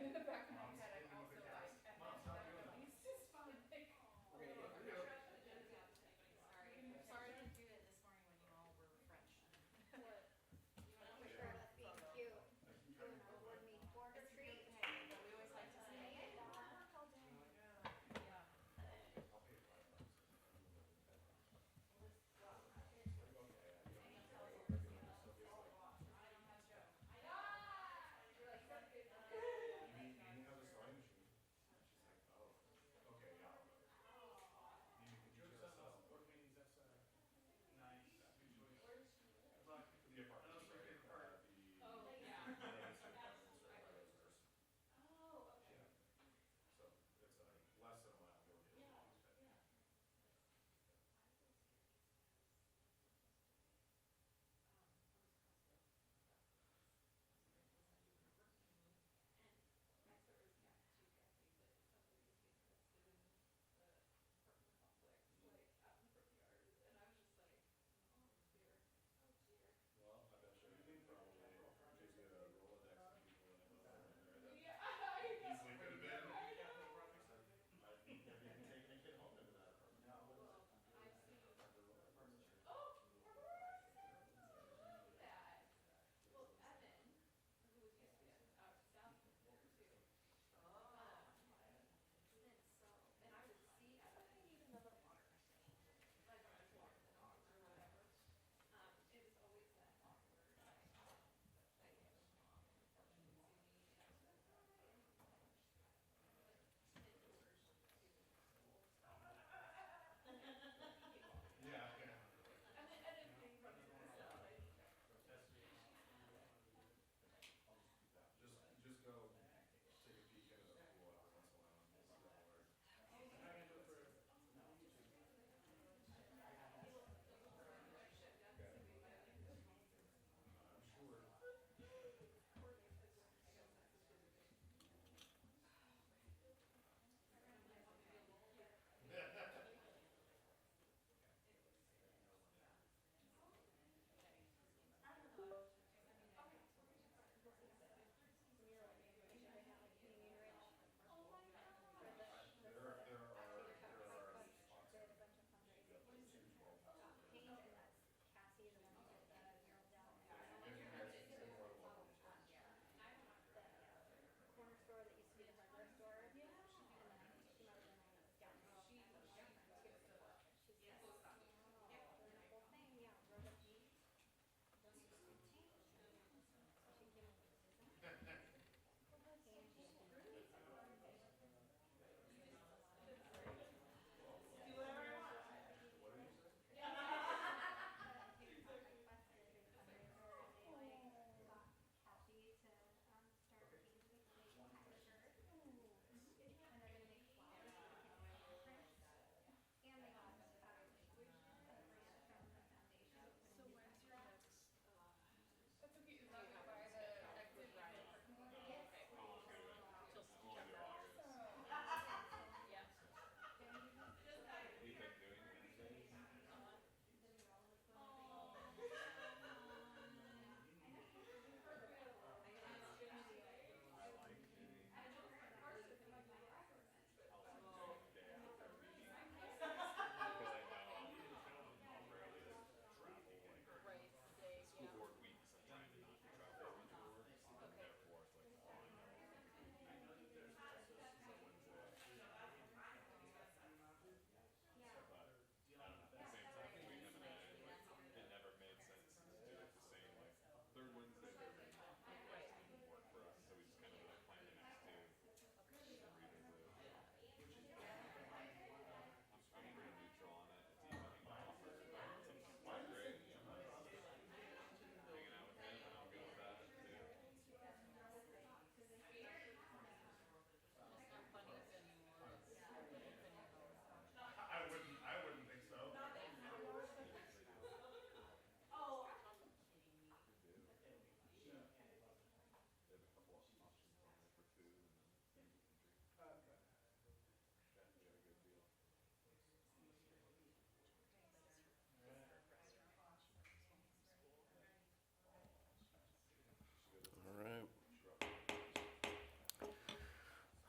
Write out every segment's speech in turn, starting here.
in the back of my head, I'm also like, at least it's fun. Like, Sorry to do it this morning when you all were refreshed. What? Charlotte being cute. Doing our board meet border treat. Okay, but we always like to say, Yeah.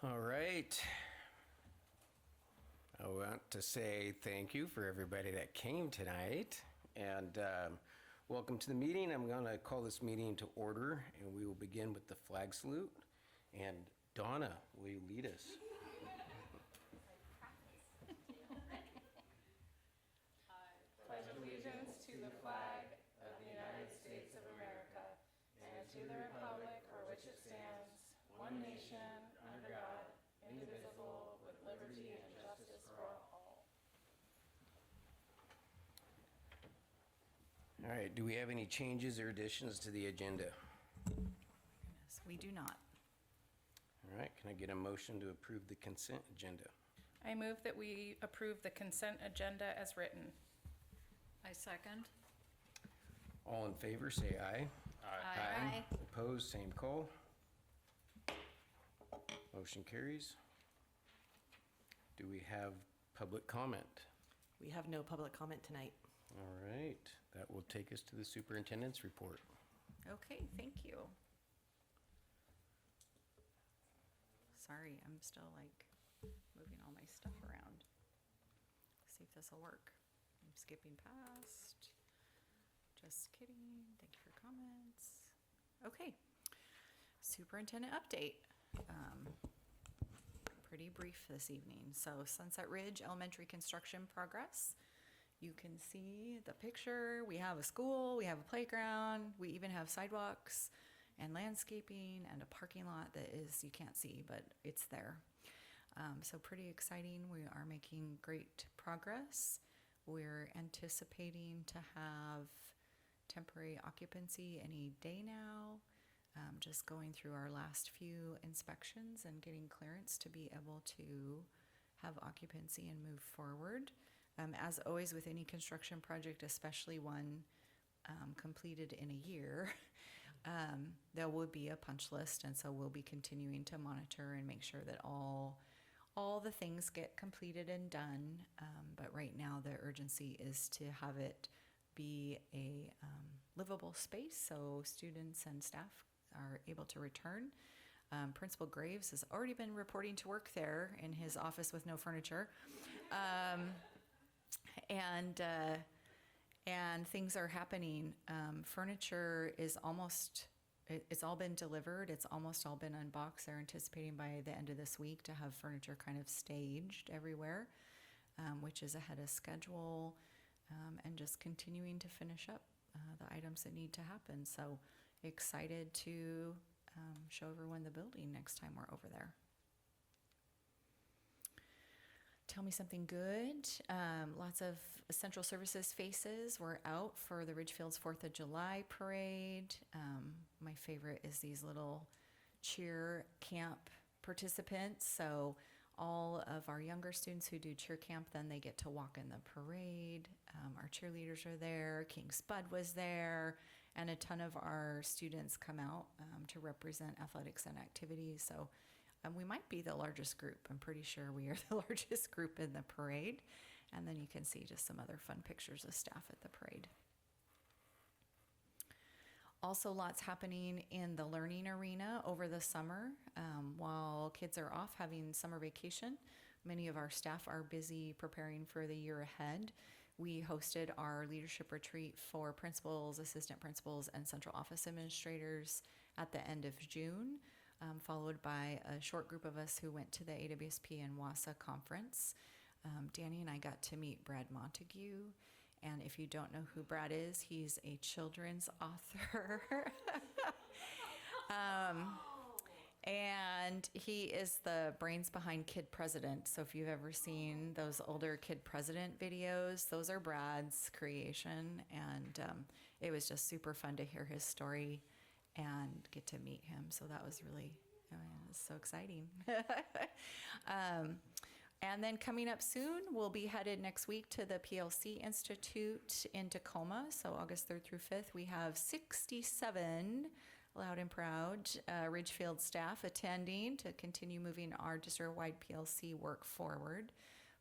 All right. I want to say thank you for everybody that came tonight, and welcome to the meeting. I'm going to call this meeting to order, and we will begin with the flag salute. And Donna, will you lead us? Pledge allegiance to the flag of the United States of America and to the republic for which it stands, one nation, under God, indivisible, with liberty and justice for all. All right, do we have any changes or additions to the agenda? Goodness, we do not. All right, can I get a motion to approve the consent agenda? I move that we approve the consent agenda as written. I second. All in favor, say aye. Aye. Opposed, same call. Motion carries. Do we have public comment? We have no public comment tonight. All right, that will take us to the superintendent's report. Okay, thank you. Sorry, I'm still like moving all my stuff around. See if this will work. I'm skipping past. Just kidding. Thank you for comments. Okay. Superintendent update. Pretty brief this evening. So Sunset Ridge Elementary construction progress. You can see the picture. We have a school, we have a playground, we even have sidewalks and landscaping and a parking lot that is, you can't see, but it's there. So pretty exciting. We are making great progress. We're anticipating to have temporary occupancy any day now. Just going through our last few inspections and getting clearance to be able to have occupancy and move forward. As always with any construction project, especially one completed in a year, there will be a punch list, and so we'll be continuing to monitor and make sure that all the things get completed and done. But right now the urgency is to have it be a livable space so students and staff are able to return. Principal Graves has already been reporting to work there in his office with no furniture. And things are happening. Furniture is almost, it's all been delivered. It's almost all been unboxed. They're anticipating by the end of this week to have furniture kind of staged everywhere, which is ahead of schedule, and just continuing to finish up the items that need to happen. So excited to show everyone the building next time we're over there. Tell me something good. Lots of essential services faces were out for the Ridgefield's 4th of July parade. My favorite is these little cheer camp participants. So all of our younger students who do cheer camp, then they get to walk in the parade. Our cheerleaders are there. King Spud was there. And a ton of our students come out to represent athletics and activities. So we might be the largest group. I'm pretty sure we are the largest group in the parade. And then you can see just some other fun pictures of staff at the parade. Also lots happening in the learning arena over the summer. While kids are off having summer vacation, many of our staff are busy preparing for the year ahead. We hosted our leadership retreat for principals, assistant principals, and central office administrators at the end of June, followed by a short group of us who went to the AWSP and WASA conference. Danny and I got to meet Brad Montague, and if you don't know who Brad is, he's a children's author. And he is the brains behind Kid President. So if you've ever seen those older Kid President videos, those are Brad's creation. And it was just super fun to hear his story and get to meet him. So that was really, it was so exciting. And then coming up soon, we'll be headed next week to the PLC Institute in Tacoma. So August 3rd through 5th, we have 67 loud and proud Ridgefield staff attending to continue moving our district-wide PLC work forward,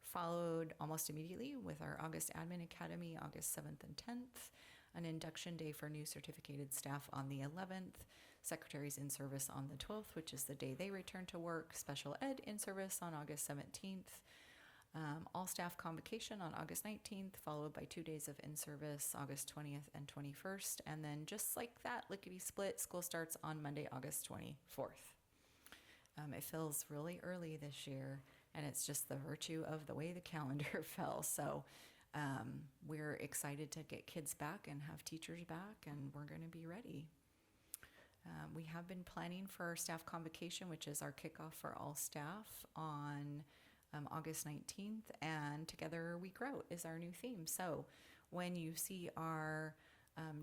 followed almost immediately with our August Admin Academy, August 7th and 10th. an induction day for new certificated staff on the 11th, secretaries in service on the 12th, which is the day they return to work, special ed in service on August 17th, all staff convocation on August 19th, followed by 2 days of in-service, August 20th and 21st. And then just like that, lickety-split, school starts on Monday, August 24th. It feels really early this year, and it's just the virtue of the way the calendar fell. So we're excited to get kids back and have teachers back, and we're going to be ready. We have been planning for our staff convocation, which is our kickoff for all staff on August 19th, and Together We Grow is our new theme. So when you see our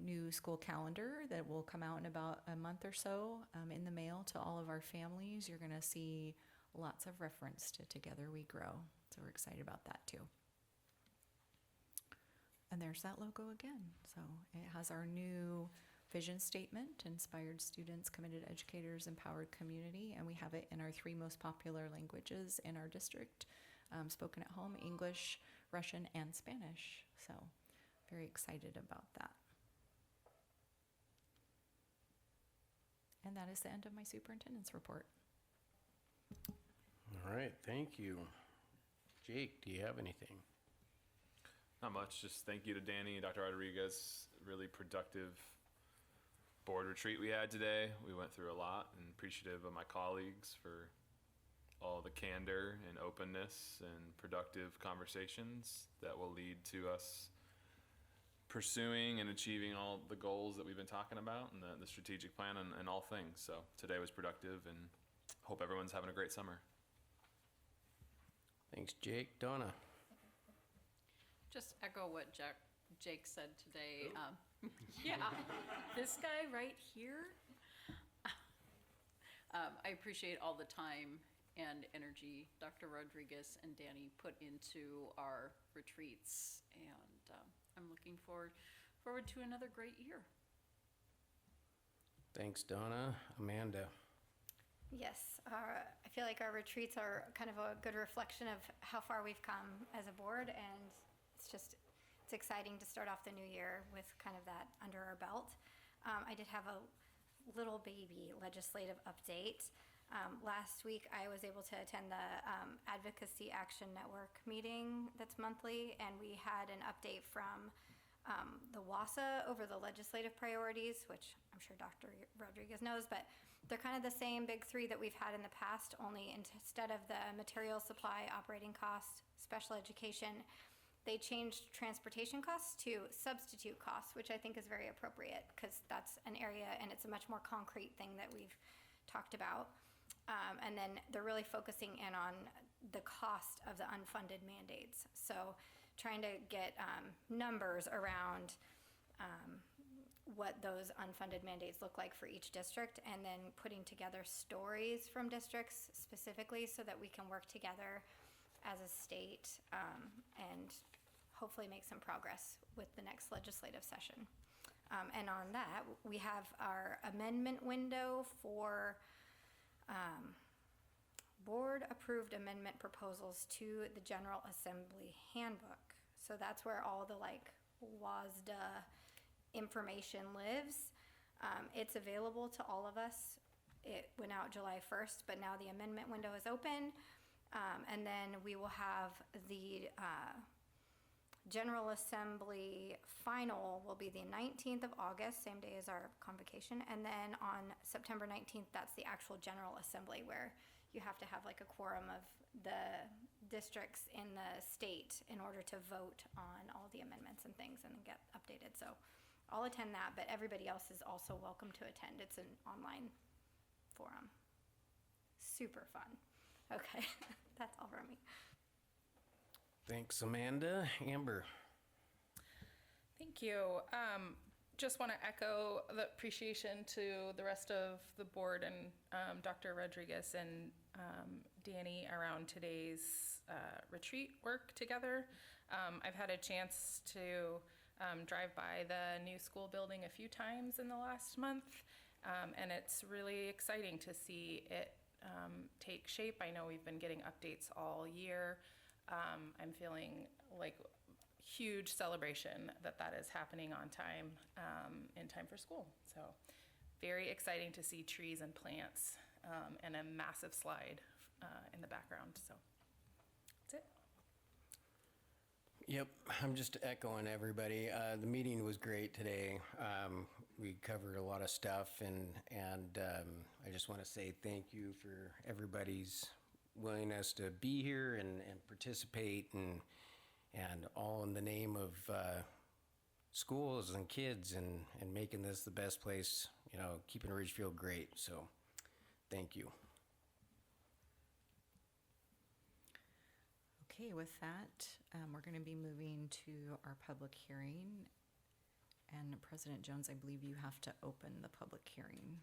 new school calendar that will come out in about a month or so in the mail to all of our families, you're going to see lots of reference to Together We Grow. So we're excited about that too. And there's that logo again. So it has our new vision statement: inspired students, committed educators, empowered community. And we have it in our 3 most popular languages in our district, spoken at home: English, Russian, and Spanish. So very excited about that. And that is the end of my superintendent's report. All right, thank you. Jake, do you have anything? Not much. Just thank you to Danny and Dr. Rodriguez. Really productive board retreat we had today. We went through a lot, and appreciative of my colleagues for all the candor and openness and productive conversations that will lead to us pursuing and achieving all the goals that we've been talking about, and the strategic plan and all things. So today was productive, and hope everyone's having a great summer. Thanks, Jake. Donna? Just echo what Jake said today. Yeah, this guy right here. I appreciate all the time and energy Dr. Rodriguez and Danny put into our retreats, and I'm looking forward to another great year. Thanks, Donna. Amanda? Yes, I feel like our retreats are kind of a good reflection of how far we've come as a board, and it's exciting to start off the new year with kind of that under our belt. I did have a little baby legislative update. Last week, I was able to attend the Advocacy Action Network meeting that's monthly, and we had an update from the WASA over the legislative priorities, which I'm sure Dr. Rodriguez knows, but they're kind of the same big 3 that we've had in the past, only instead of the material supply, operating costs, special education, they changed transportation costs to substitute costs, which I think is very appropriate, because that's an area and it's a much more concrete thing that we've talked about. And then they're really focusing in on the cost of the unfunded mandates. So trying to get numbers around what those unfunded mandates look like for each district, and then putting together stories from districts specifically so that we can work together as a state and hopefully make some progress with the next legislative session. And on that, we have our amendment window for board-approved amendment proposals to the General Assembly Handbook. So that's where all the WASDA information lives. It's available to all of us. It went out July 1st, but now the amendment window is open. And then we will have the General Assembly final will be the 19th of August, same day as our convocation. And then on September 19th, that's the actual General Assembly, where you have to have a quorum of the districts in the state in order to vote on all the amendments and things and get updated. So I'll attend that, but everybody else is also welcome to attend. It's an online forum. Super fun. Okay, that's all from me. Thanks, Amanda. Amber? Thank you. Just want to echo the appreciation to the rest of the board and Dr. Rodriguez and Danny around today's retreat work together. I've had a chance to drive by the new school building a few times in the last month, and it's really exciting to see it take shape. I know we've been getting updates all year. I'm feeling like huge celebration that is happening on time, in time for school. So very exciting to see trees and plants, and a massive slide in the background. So that's it. Yep, I'm just echoing everybody. The meeting was great today. We covered a lot of stuff, and I just want to say thank you for everybody's willingness to be here and participate, and all in the name of schools and kids and making this the best place, keeping Ridgefield great. So thank you. Okay, with that, we're going to be moving to our public hearing. And President Jones, I believe you have to open the public hearing.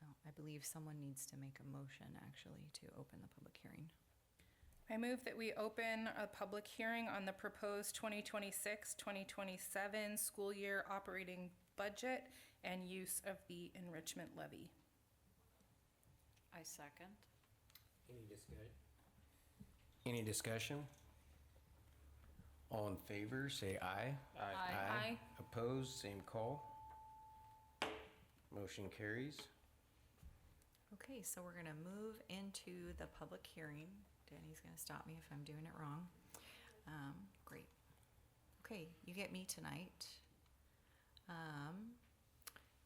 Oh, I believe someone needs to make a motion, actually, to open the public hearing. I move that we open a public hearing on the proposed 2026-2027 school year operating budget and use of the enrichment levy. I second. Any discussion? All in favor, say aye. Aye. Opposed, same call. Motion carries. Okay, so we're gonna move into the public hearing. Danny's gonna stop me if I'm doing it wrong. Great. Okay, you get me tonight.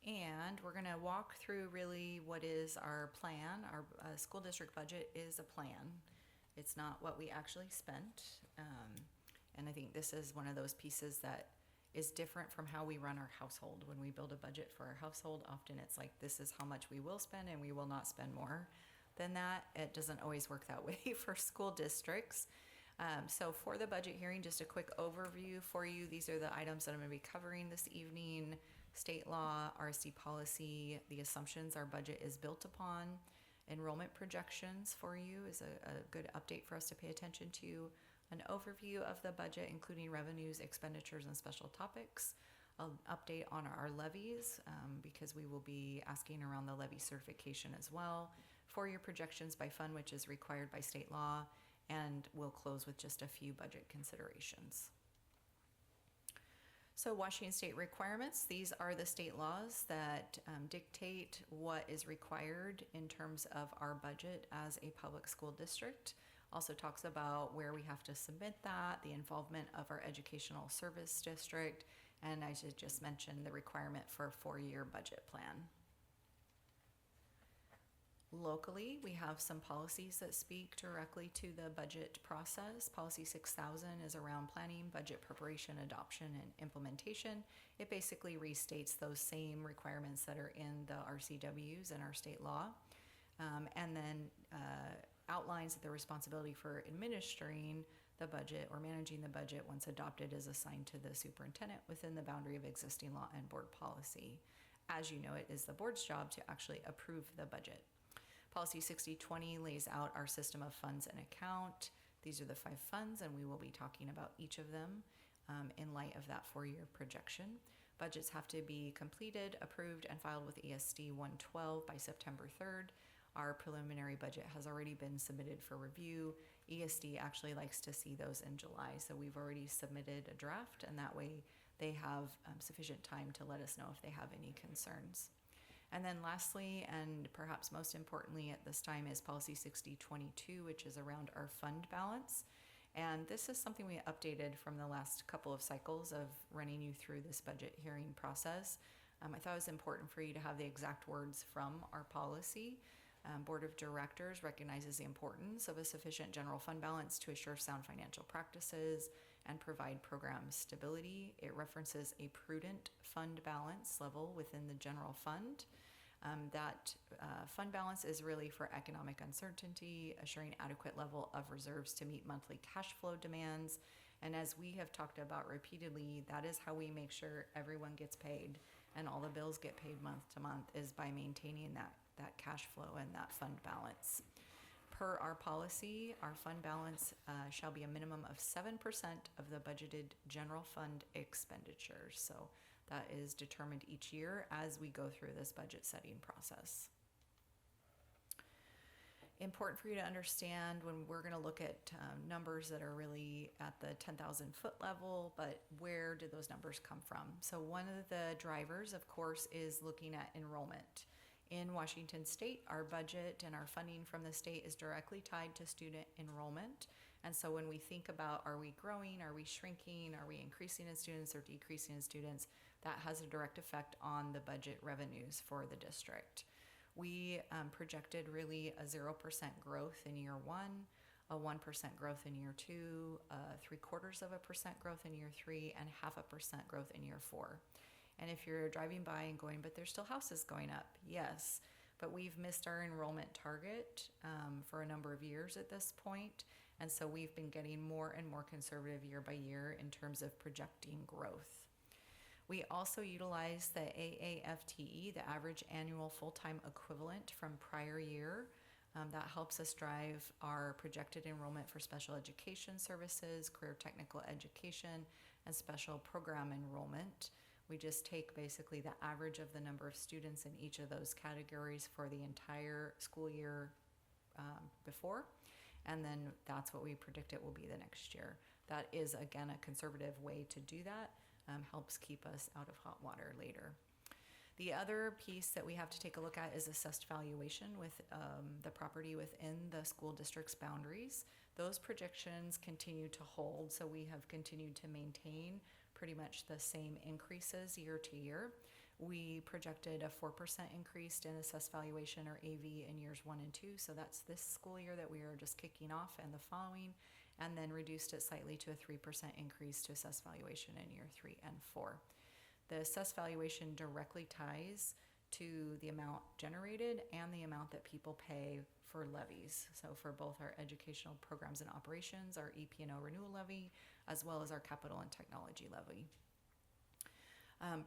And we're gonna walk through really what is our plan. Our school district budget is a plan. It's not what we actually spent. And I think this is one of those pieces that is different from how we run our household. When we build a budget for our household, often it's like, this is how much we will spend and we will not spend more than that. It doesn't always work that way for school districts. So for the budget hearing, just a quick overview for you. These are the items that I'm going to be covering this evening. State law, RSD policy, the assumptions our budget is built upon. Enrollment projections for you is a good update for us to pay attention to. An overview of the budget, including revenues, expenditures, and special topics. An update on our levies, because we will be asking around the levy certification as well. 4-year projections by fund, which is required by state law. And we'll close with just a few budget considerations. So Washington state requirements, these are the state laws that dictate what is required in terms of our budget as a public school district. Also talks about where we have to submit that, the involvement of our educational service district, and I should just mention the requirement for a 4-year budget plan. Locally, we have some policies that speak directly to the budget process. Policy 6000 is around planning, budget preparation, adoption, and implementation. It basically restates those same requirements that are in the RCWs and our state law. And then outlines that the responsibility for administering the budget or managing the budget once adopted is assigned to the superintendent within the boundary of existing law and board policy. As you know, it is the board's job to actually approve the budget. Policy 6020 lays out our system of funds and account. These are the 5 funds, and we will be talking about each of them in light of that 4-year projection. Budgets have to be completed, approved, and filed with ESD 112 by September 3rd. Our preliminary budget has already been submitted for review. ESD actually likes to see those in July, so we've already submitted a draft, and that way they have sufficient time to let us know if they have any concerns. And then lastly, and perhaps most importantly at this time, is Policy 6022, which is around our fund balance. And this is something we updated from the last couple of cycles of running you through this budget hearing process. I thought it was important for you to have the exact words from our policy. Board of Directors recognizes the importance of a sufficient general fund balance to assure sound financial practices and provide program stability. It references a prudent fund balance level within the general fund. That fund balance is really for economic uncertainty, assuring adequate level of reserves to meet monthly cash flow demands. And as we have talked about repeatedly, that is how we make sure everyone gets paid and all the bills get paid month to month, is by maintaining that cash flow and that fund balance. Per our policy, our fund balance shall be a minimum of 7% of the budgeted general fund expenditures. So that is determined each year as we go through this budget setting process. important for you to understand when we're going to look at numbers that are really at the 10,000 foot level, but where did those numbers come from? So one of the drivers, of course, is looking at enrollment. In Washington State, our budget and our funding from the state is directly tied to student enrollment. And so when we think about, are we growing, are we shrinking, are we increasing in students or decreasing in students, that has a direct effect on the budget revenues for the district. We projected really a 0% growth in year one, a 1% growth in year two, 0.75% growth in year three, and 0.5% growth in year four. And if you're driving by and going, but there's still houses going up, yes, but we've missed our enrollment target for a number of years at this point. And so we've been getting more and more conservative year by year in terms of projecting growth. We also utilize the AAFTE, the average annual full-time equivalent from prior year. That helps us drive our projected enrollment for special education services, career technical education, and special program enrollment. We just take basically the average of the number of students in each of those categories for the entire school year before, and then that's what we predict it will be the next year. That is, again, a conservative way to do that. Helps keep us out of hot water later. The other piece that we have to take a look at is assessed valuation with the property within the school district's boundaries. Those projections continue to hold, so we have continued to maintain pretty much the same increases year to year. We projected a 4% increase in assessed valuation, or AV, in years 1 and 2, so that's this school year that we are just kicking off and the following, and then reduced it slightly to a 3% increase to assessed valuation in year 3 and 4. The assessed valuation directly ties to the amount generated and the amount that people pay for levies. So for both our educational programs and operations, our EP&O renewal levy, as well as our capital and technology levy.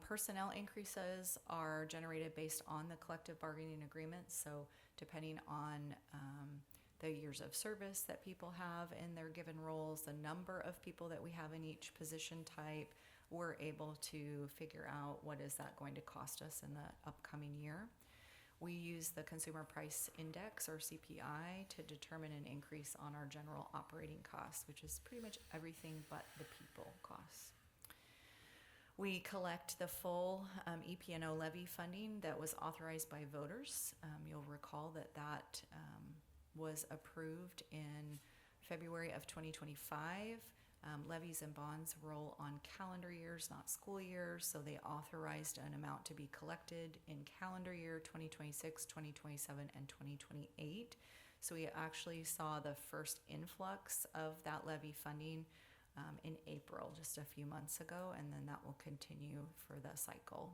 Personnel increases are generated based on the collective bargaining agreements. So depending on the years of service that people have in their given roles, the number of people that we have in each position type, we're able to figure out what is that going to cost us in the upcoming year. We use the Consumer Price Index, or CPI, to determine an increase on our general operating costs, which is pretty much everything but the people costs. We collect the full EP&O levy funding that was authorized by voters. You'll recall that that was approved in February of 2025. Levies and bonds roll on calendar years, not school years, so they authorized an amount to be collected in calendar year 2026, 2027, and 2028. So we actually saw the first influx of that levy funding in April, just a few months ago, and then that will continue for the cycle.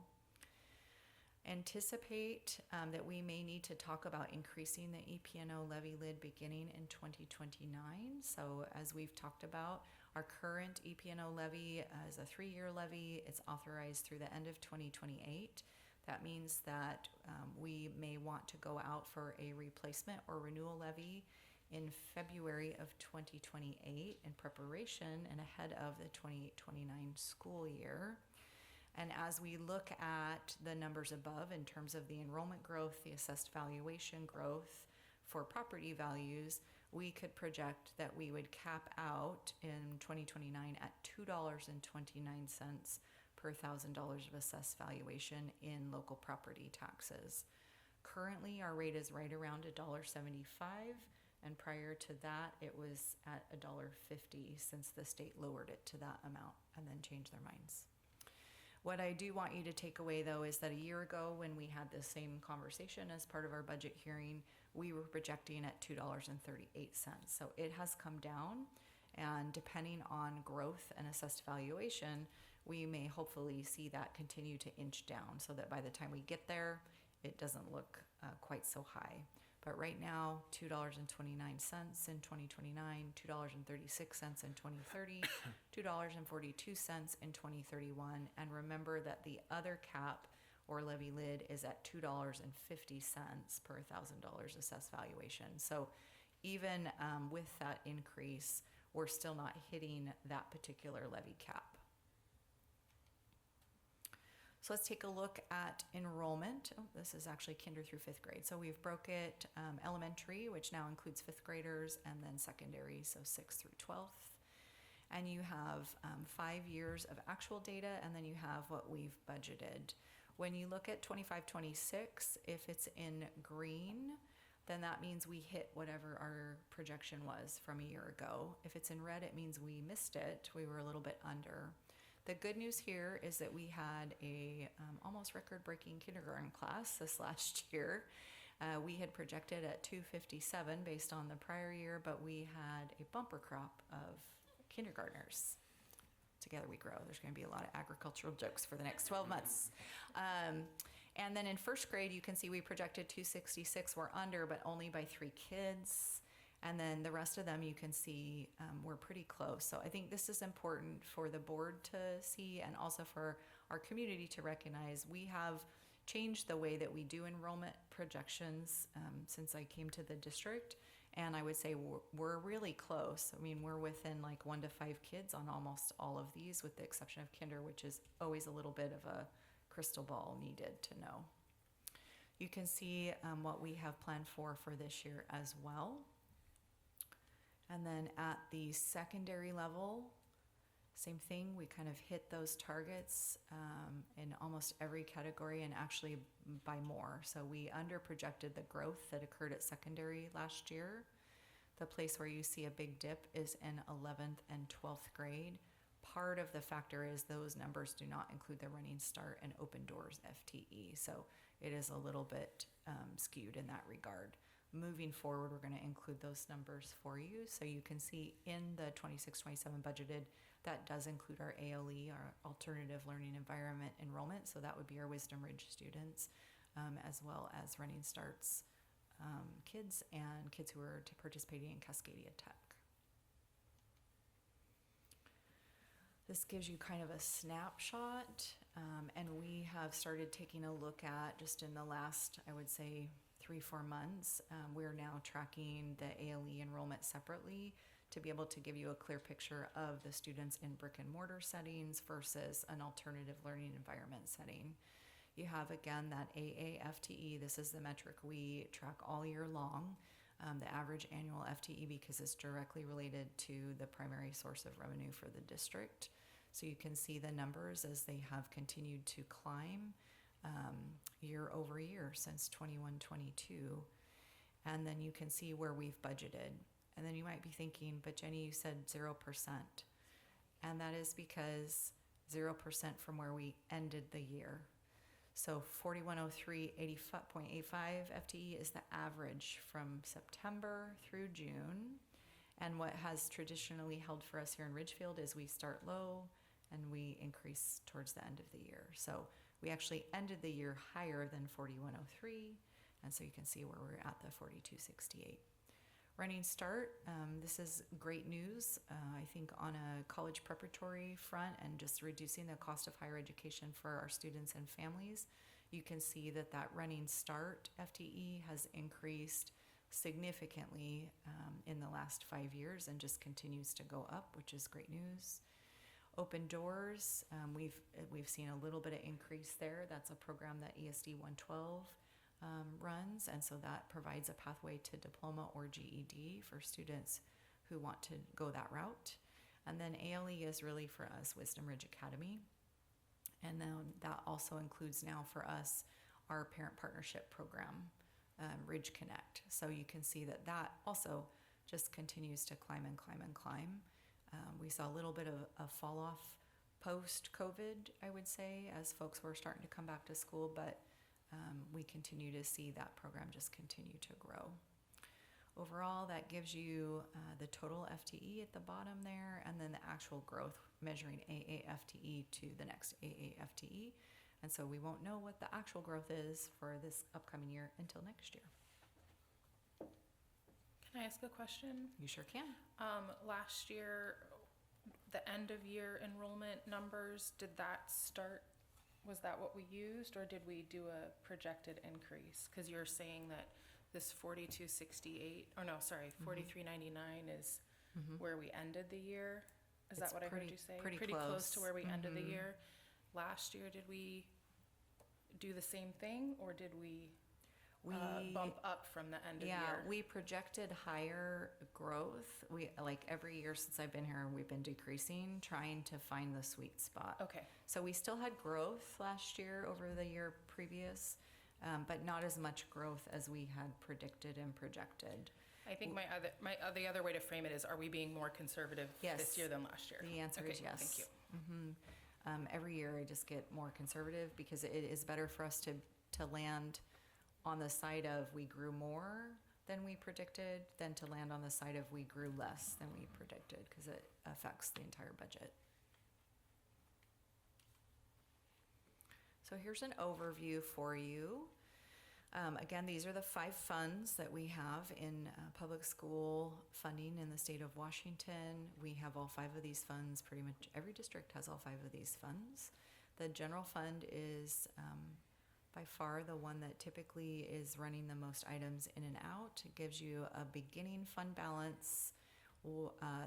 Anticipate that we may need to talk about increasing the EP&O levy lid beginning in 2029. So as we've talked about, our current EP&O levy is a 3-year levy. It's authorized through the end of 2028. That means that we may want to go out for a replacement or renewal levy in February of 2028 in preparation and ahead of the 28-29 school year. And as we look at the numbers above in terms of the enrollment growth, the assessed valuation growth for property values, we could project that we would cap out in 2029 at $2.29 per $1,000 of assessed valuation in local property taxes. Currently, our rate is right around $1.75, and prior to that, it was at $1.50 since the state lowered it to that amount and then changed their minds. What I do want you to take away, though, is that a year ago when we had the same conversation as part of our budget hearing, we were projecting at $2.38. So it has come down, and depending on growth and assessed valuation, we may hopefully see that continue to inch down so that by the time we get there, it doesn't look quite so high. But right now, $2.29 in 2029, $2.36 in 2030, $2.42 in 2031. And remember that the other cap or levy lid is at $2.50 per $1,000 assessed valuation. So even with that increase, we're still not hitting that particular levy cap. So let's take a look at enrollment. Oh, this is actually kinder through 5th grade. So we've broke it elementary, which now includes 5th graders, and then secondary, so 6th through 12th. And you have 5 years of actual data, and then you have what we've budgeted. When you look at 25-26, if it's in green, then that means we hit whatever our projection was from a year ago. If it's in red, it means we missed it. We were a little bit under. The good news here is that we had a almost record-breaking kindergarten class this last year. We had projected at 257 based on the prior year, but we had a bumper crop of kindergartners. Together we grow. There's going to be a lot of agricultural jokes for the next 12 months. And then in 1st grade, you can see we projected 266. We're under, but only by 3 kids. And then the rest of them, you can see we're pretty close. So I think this is important for the board to see, and also for our community to recognize. We have changed the way that we do enrollment projections since I came to the district. And I would say we're really close. I mean, we're within like 1 to 5 kids on almost all of these, with the exception of kinder, which is always a little bit of a crystal ball needed to know. You can see what we have planned for this year as well. And then at the secondary level, same thing, we kind of hit those targets in almost every category, and actually by more. So we under projected the growth that occurred at secondary last year. The place where you see a big dip is in 11th and 12th grade. Part of the factor is those numbers do not include the Running Start and Open Doors FTE. So it is a little bit skewed in that regard. Moving forward, we're going to include those numbers for you. So you can see in the 26-27 budgeted, that does include our ALE, our Alternative Learning Environment enrollment. So that would be our Wisdom Ridge students, as well as Running Starts kids and kids who are participating in Cascadia Tech. This gives you kind of a snapshot, and we have started taking a look at, just in the last, I would say, 3-4 months, we're now tracking the ALE enrollment separately to be able to give you a clear picture of the students in brick and mortar settings versus an alternative learning environment setting. You have, again, that AA-FTE. This is the metric we track all year long, the average annual FTE, because it's directly related to the primary source of revenue for the district. So you can see the numbers as they have continued to climb year over year since 21-22. And then you can see where we've budgeted. And then you might be thinking, but Jenny, you said 0%. And that is because 0% from where we ended the year. So 4103, 80.85 FTE is the average from September through June. And what has traditionally held for us here in Ridgefield is we start low and we increase towards the end of the year. So we actually ended the year higher than 4103, and so you can see where we're at the 4268. Running Start, this is great news, I think, on a college preparatory front and just reducing the cost of higher education for our students and families. You can see that that Running Start FTE has increased significantly in the last 5 years and just continues to go up, which is great news. Open Doors, we've seen a little bit of increase there. That's a program that ESD 112 runs, and so that provides a pathway to diploma or GED for students who want to go that route. And then ALE is really for us Wisdom Ridge Academy, and then that also includes now for us our parent partnership program, Ridge Connect. So you can see that that also just continues to climb and climb and climb. We saw a little bit of a fall off post-COVID, I would say, as folks were starting to come back to school, but we continue to see that program just continue to grow. Overall, that gives you the total FTE at the bottom there, and then the actual growth measuring AA-FTE to the next AA-FTE. And so we won't know what the actual growth is for this upcoming year until next year. Can I ask a question? You sure can. Last year, the end of year enrollment numbers, did that start, was that what we used, or did we do a projected increase? Because you're saying that this 4268, or no, sorry, 4399 is where we ended the year. Is It's that what I heard pretty- you say? pretty close close. to where we ended the year. Last year, did we do the same thing, or did we We bump up from the end of the Yeah, year? we projected higher growth. We, like every year since I've been here, we've been decreasing, trying to find the sweet spot. Okay, So we still had growth last year over the year previous, but not as much growth as we had predicted and projected. I think the other way to frame it is, are we being more conservative Yes. this year than last year? The answer is Okay, yes. Thank you. Every year I just get more conservative because it is better for us to land on the side of we grew more than we predicted than to land on the side of we grew less than we predicted, because it affects the entire budget. So here's an overview for you. Again, these are the 5 funds that we have in public school funding in the state of Washington. We have all 5 of these funds. Pretty much every district has all 5 of these funds. The general fund is by far the one that typically is running the most items in and out. It gives you a beginning fund balance.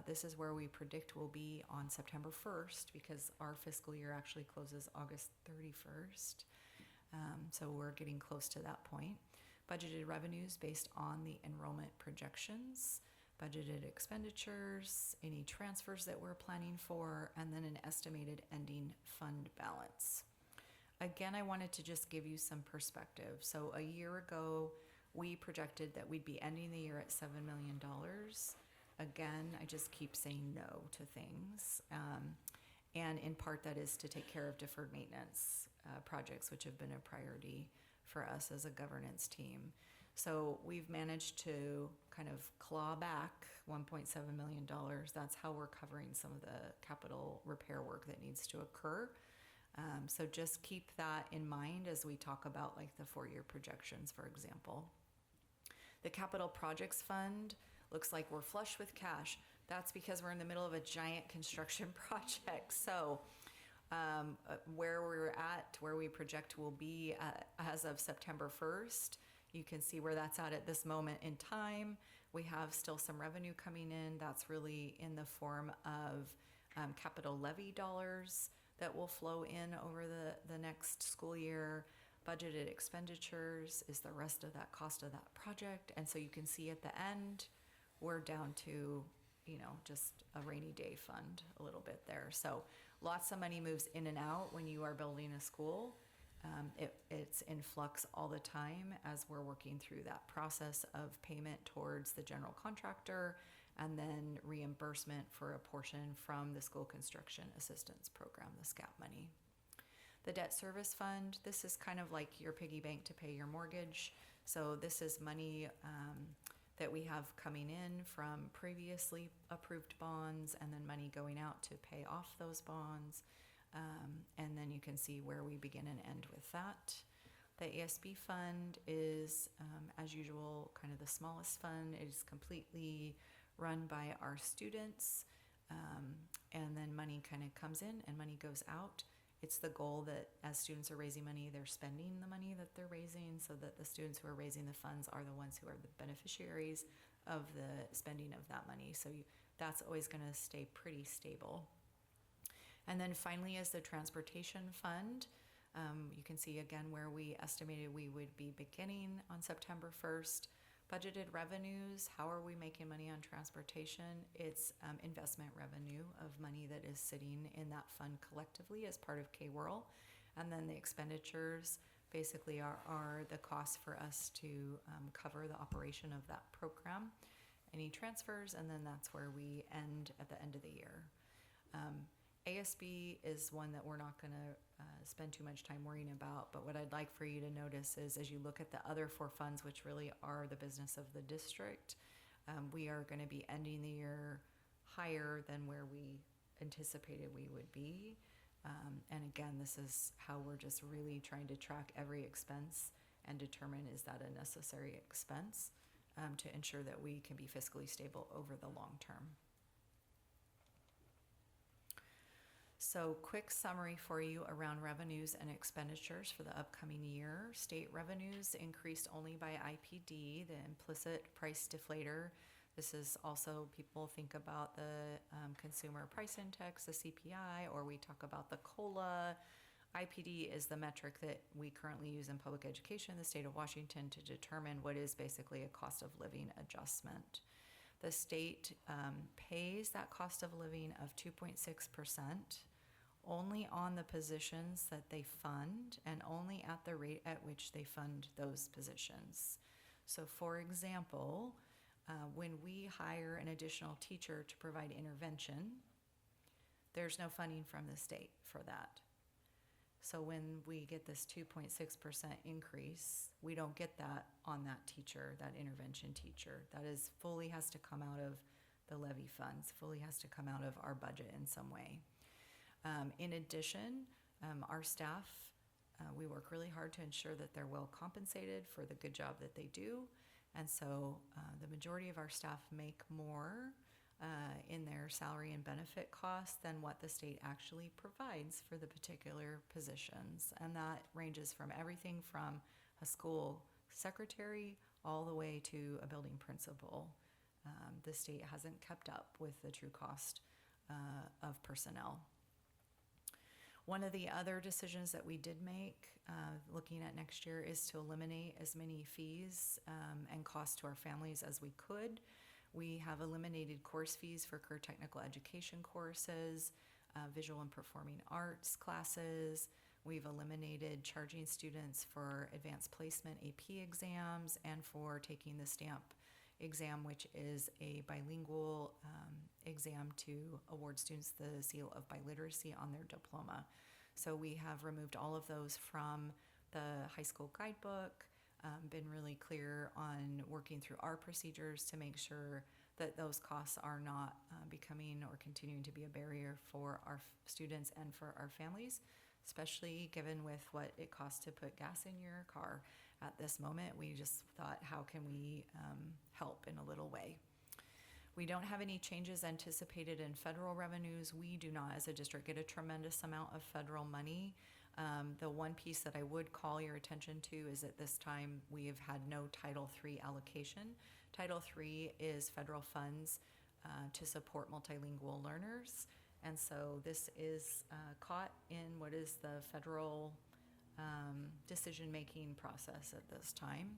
This is where we predict we'll be on September 1st, because our fiscal year actually closes August 31st. So we're getting close to that point. Budgeted revenues based on the enrollment projections, budgeted expenditures, any transfers that we're planning for, and then an estimated ending fund balance. Again, I wanted to just give you some perspective. So a year ago, we projected that we'd be ending the year at $7 million. Again, I just keep saying no to things. And in part, that is to take care of deferred maintenance projects, which have been a priority for us as a governance team. So we've managed to kind of claw back $1.7 million. That's how we're covering some of the capital repair work that needs to occur. So just keep that in mind as we talk about like the 4-year projections, for example. The Capital Projects Fund looks like we're flush with cash. That's because we're in the middle of a giant construction project. So where we're at, where we project we'll be as of September 1st, you can see where that's at this moment in time. We have still some revenue coming in. That's really in the form of capital levy dollars that will flow in over the next school year. Budgeted expenditures is the rest of that cost of that project. And so you can see at the end, we're down to, just a rainy day fund a little bit there. So lots of money moves in and out when you are building a school. It's in flux all the time as we're working through that process of payment towards the general contractor and then reimbursement for a portion from the School Construction Assistance Program, the SCAP money. The Debt Service Fund, this is kind of like your piggy bank to pay your mortgage. So this is money that we have coming in from previously approved bonds and then money going out to pay off those bonds. And then you can see where we begin and end with that. The ASB fund is, as usual, kind of the smallest fund. It is completely run by our students, and then money kind of comes in and money goes out. It's the goal that as students are raising money, they're spending the money that they're raising, so that the students who are raising the funds are the ones who are the beneficiaries of the spending of that money. So that's always going to stay pretty stable. And then finally is the transportation fund. You can see again where we estimated we would be beginning on September 1st. Budgeted revenues, how are we making money on transportation? It's investment revenue of money that is sitting in that fund collectively as part of K-Whirl. And then the expenditures basically are the costs for us to cover the operation of that program. Any transfers, and then that's where we end at the end of the year. ASB is one that we're not going to spend too much time worrying about, but what I'd like for you to notice is as you look at the other 4 funds, which really are the business of the district, we are going to be ending the year higher than where we anticipated we would be. And again, this is how we're just really trying to track every expense and determine, is that a necessary expense to ensure that we can be fiscally stable over the long term. So quick summary for you around revenues and expenditures for the upcoming year. State revenues increased only by IPD, the implicit price deflator. This is also, people think about the consumer price index, the CPI, or we talk about the COLA. IPD is the metric that we currently use in public education in the state of Washington to determine what is basically a cost of living adjustment. The state pays that cost of living of 2.6% only on the positions that they fund and only at the rate at which they fund those positions. So for example, when we hire an additional teacher to provide intervention, there's no funding from the state for that. So when we get this 2.6% increase, we don't get that on that teacher, that intervention teacher. That is fully has to come out of the levy funds, fully has to come out of our budget in some way. In addition, our staff, we work really hard to ensure that they're well compensated for the good job that they do. And so the majority of our staff make more in their salary and benefit costs than what the state actually provides for the particular positions. And that ranges from everything from a school secretary all the way to a building principal. The state hasn't kept up with the true cost of personnel. One of the other decisions that we did make, looking at next year, is to eliminate as many fees and costs to our families as we could. We have eliminated course fees for career technical education courses, visual and performing arts classes. We've eliminated charging students for advanced placement AP exams and for taking the STAMP exam, which is a bilingual exam to award students the seal of biliteracy on their diploma. So we have removed all of those from the high school guidebook, been really clear on working through our procedures to make sure that those costs are not becoming or continuing to be a barrier for our students and for our families, especially given with what it costs to put gas in your car at this moment. We just thought, how can we help in a little way? We don't have any changes anticipated in federal revenues. We do not, as a district, get a tremendous amount of federal money. The one piece that I would call your attention to is at this time we have had no Title III allocation. Title III is federal funds to support multilingual learners. And so this is caught in what is the federal decision-making process at this time.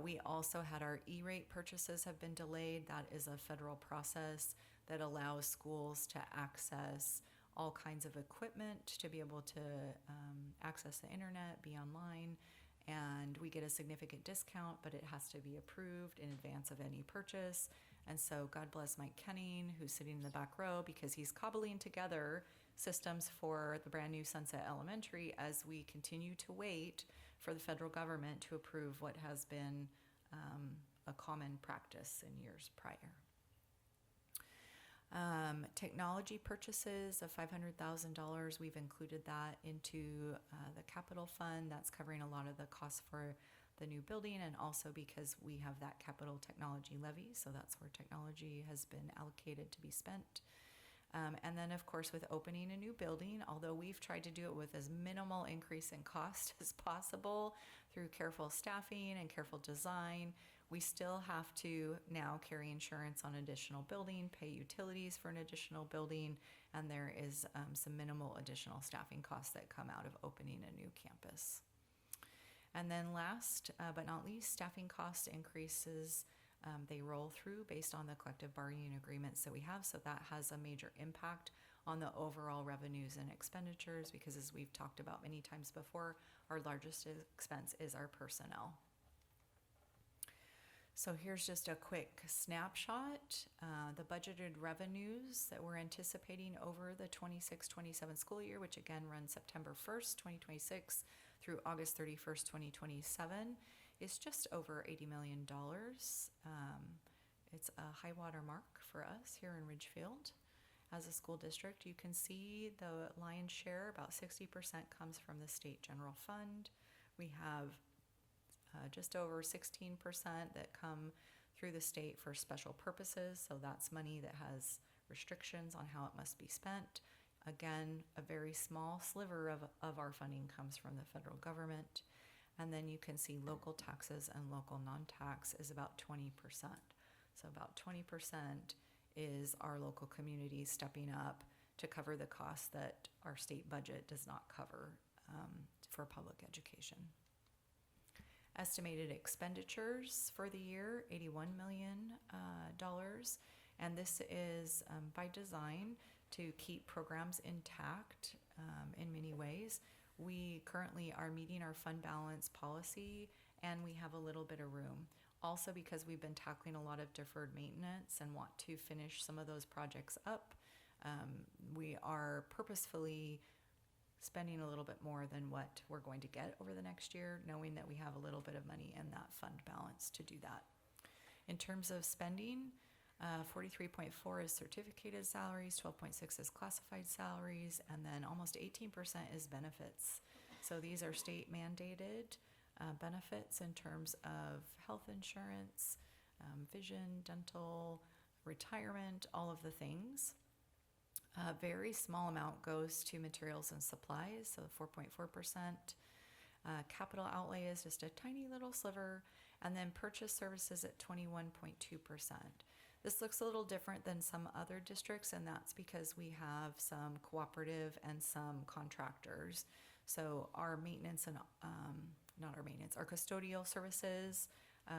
We also had our E-rate purchases have been delayed. That is a federal process that allows schools to access all kinds of equipment to be able to access the internet, be online, and we get a significant discount, but it has to be approved in advance of any purchase. And so God bless Mike Kenning, who's sitting in the back row, because he's cobbling together systems for the brand new Sunset Elementary as we continue to wait for the federal government to approve what has been a common practice in years prior. Technology purchases of $500,000, we've included that into the capital fund. That's covering a lot of the costs for the new building, and also because we have that capital technology levy, so that's where technology has been allocated to be spent. And then, of course, with opening a new building, although we've tried to do it with as minimal increase in cost as possible through careful staffing and careful design, we still have to now carry insurance on additional building, pay utilities for an additional building, and there is some minimal additional staffing costs that come out of opening a new campus. And then last but not least, staffing cost increases. They roll through based on the collective bargaining agreements that we have, so that has a major impact on the overall revenues and expenditures because, as we've talked about many times before, our largest expense is our personnel. So here's just a quick snapshot. The budgeted revenues that we're anticipating over the 26-27 school year, which again runs September 1st, 2026 through August 31st, 2027, is just over $80 million. It's a high water mark for us here in Ridgefield. As a school district, you can see the lion's share, about 60% comes from the state general fund. We have just over 16% that come through the state for special purposes, so that's money that has restrictions on how it must be spent. Again, a very small sliver of our funding comes from the federal government. And then you can see local taxes and local non-tax is about 20%. So about 20% is our local community stepping up to cover the costs that our state budget does not cover for public education. Estimated expenditures for the year, $81 million, and this is by design to keep programs intact in many ways. We currently are meeting our fund balance policy, and we have a little bit of room. Also, because we've been tackling a lot of deferred maintenance and want to finish some of those projects up, we are purposefully spending a little bit more than what we're going to get over the next year, knowing that we have a little bit of money in that fund balance to do that. In terms of spending, 43.4 is certificated salaries, 12.6 is classified salaries, and then almost 18% is benefits. So these are state mandated benefits in terms of health insurance, vision, dental, retirement, all of the things. A very small amount goes to materials and supplies, so 4.4%. Capital outlay is just a tiny little sliver, and then purchase services at 21.2%. This looks a little different than some other districts, and that's because we have some cooperative and some contractors. So our maintenance and, our custodial services,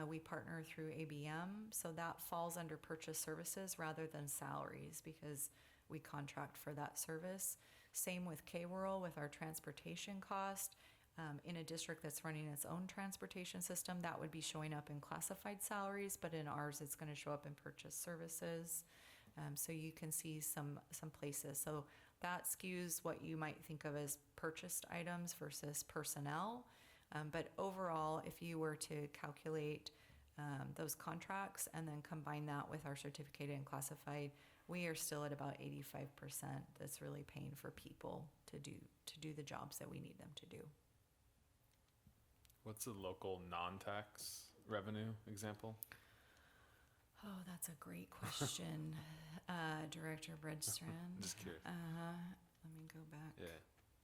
we partner through ABM, so that falls under purchase services rather than salaries because we contract for that service. Same with K-Rural with our transportation cost. In a district that's running its own transportation system, that would be showing up in classified salaries, but in ours, it's going to show up in purchase services. So you can see some places. So that skews what you might think of as purchased items versus personnel. But overall, if you were to calculate those contracts and then combine that with our certificated and classified, we are still at about 85% that's really paying for people to do the jobs that we need them to do. What's the local non-tax revenue example? Oh, that's a great question, Director Bredstrand. Just curious. Let me go back. Yeah,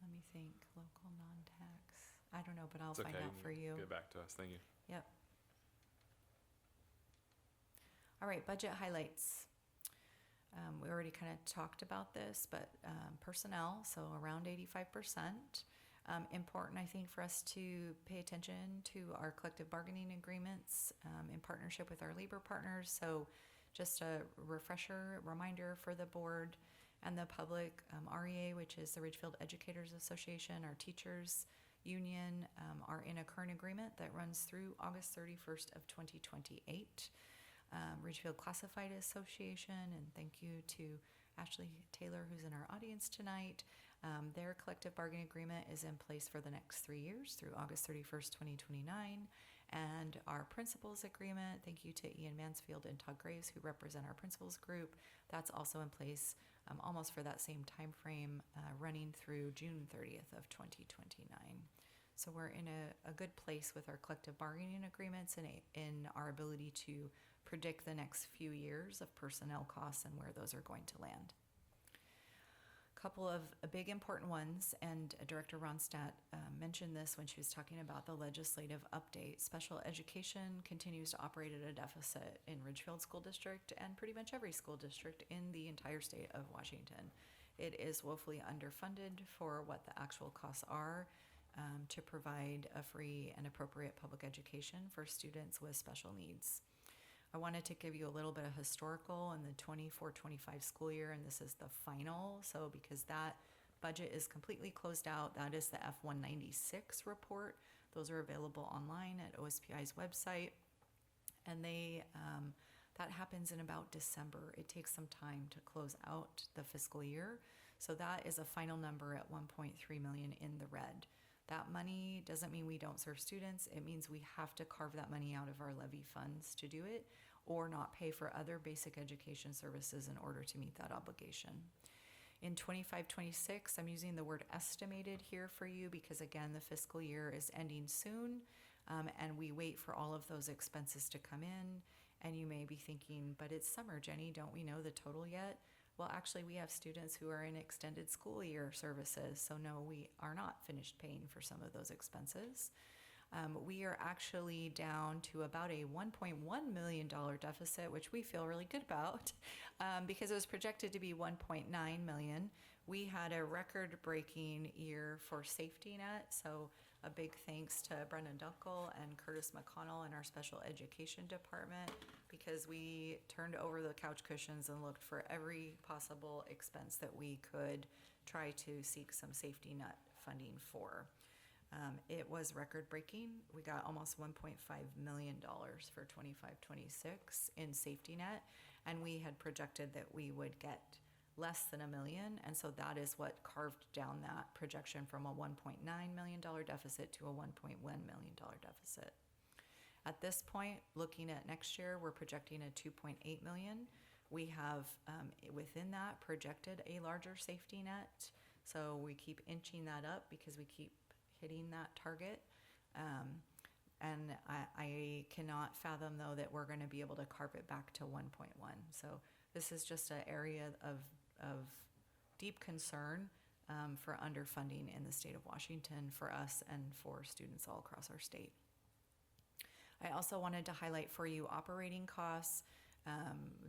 Let me think. Local non-tax. I don't know, but I'll it's find okay. out for you. Get back to us. Thank you. Yep. All right, budget highlights. We already kind of talked about this, but personnel, so around 85%. Important, I think, for us to pay attention to our collective bargaining agreements in partnership with our labor partners. So just a reminder for the board and the public, REA, which is the Ridgefield Educators Association, our teachers union, are in a current agreement that runs through August 31st of 2028. Ridgefield Classified Association, and thank you to Ashley Taylor, who's in our audience tonight. Their collective bargaining agreement is in place for the next 3 years through August 31st, 2029. And our principals agreement, thank you to Ian Mansfield and Todd Graves, who represent our principals group. That's also in place almost for that same time frame, running through June 30th of 2029. So we're in a good place with our collective bargaining agreements and in our ability to predict the next few years of personnel costs and where those are going to land. A couple of big important ones, and Director Ronstadt mentioned this when she was talking about the legislative update. Special education continues to operate at a deficit in Ridgefield School District and pretty much every school district in the entire state of Washington. It is woefully underfunded for what the actual costs are to provide a free and appropriate public education for students with special needs. I wanted to give you a little bit of historical in the 24-25 school year, and this is the final. So because that budget is completely closed out, that is the F-196 report. Those are available online at OSPI's website. And that happens in about December. It takes some time to close out the fiscal year. So that is a final number at $1.3 million in the red. That money doesn't mean we don't serve students. It means we have to carve that money out of our levy funds to do it or not pay for other basic education services in order to meet that obligation. In 25-26, I'm using the word estimated here for you because, again, the fiscal year is ending soon, and we wait for all of those expenses to come in. And you may be thinking, but it's summer, Jenny. Don't we know the total yet? Well, actually, we have students who are in extended school year services, so no, we are not finished paying for some of those expenses. We are actually down to about a $1.1 million deficit, which we feel really good about because it was projected to be 1.9 million. We had a record-breaking year for safety net, so a big thanks to Brendan Dunkel and Curtis McConnell in our special education department because we turned over the couch cushions and looked for every possible expense that we could try to seek some safety net funding for. It was record-breaking. We got almost $1.5 million for 25-26 in safety net, and we had projected that we would get less than $1 million, and so that is what carved down that projection from a $1.9 million deficit to a $1.1 million deficit. At this point, looking at next year, we're projecting a $2.8 million. We have, within that, projected a larger safety net, so we keep inching that up because we keep hitting that target. And I cannot fathom, though, that we're going to be able to carve it back to 1.1. So this is just an area of deep concern for underfunding in the state of Washington for us and for students all across our state. I also wanted to highlight for you operating costs.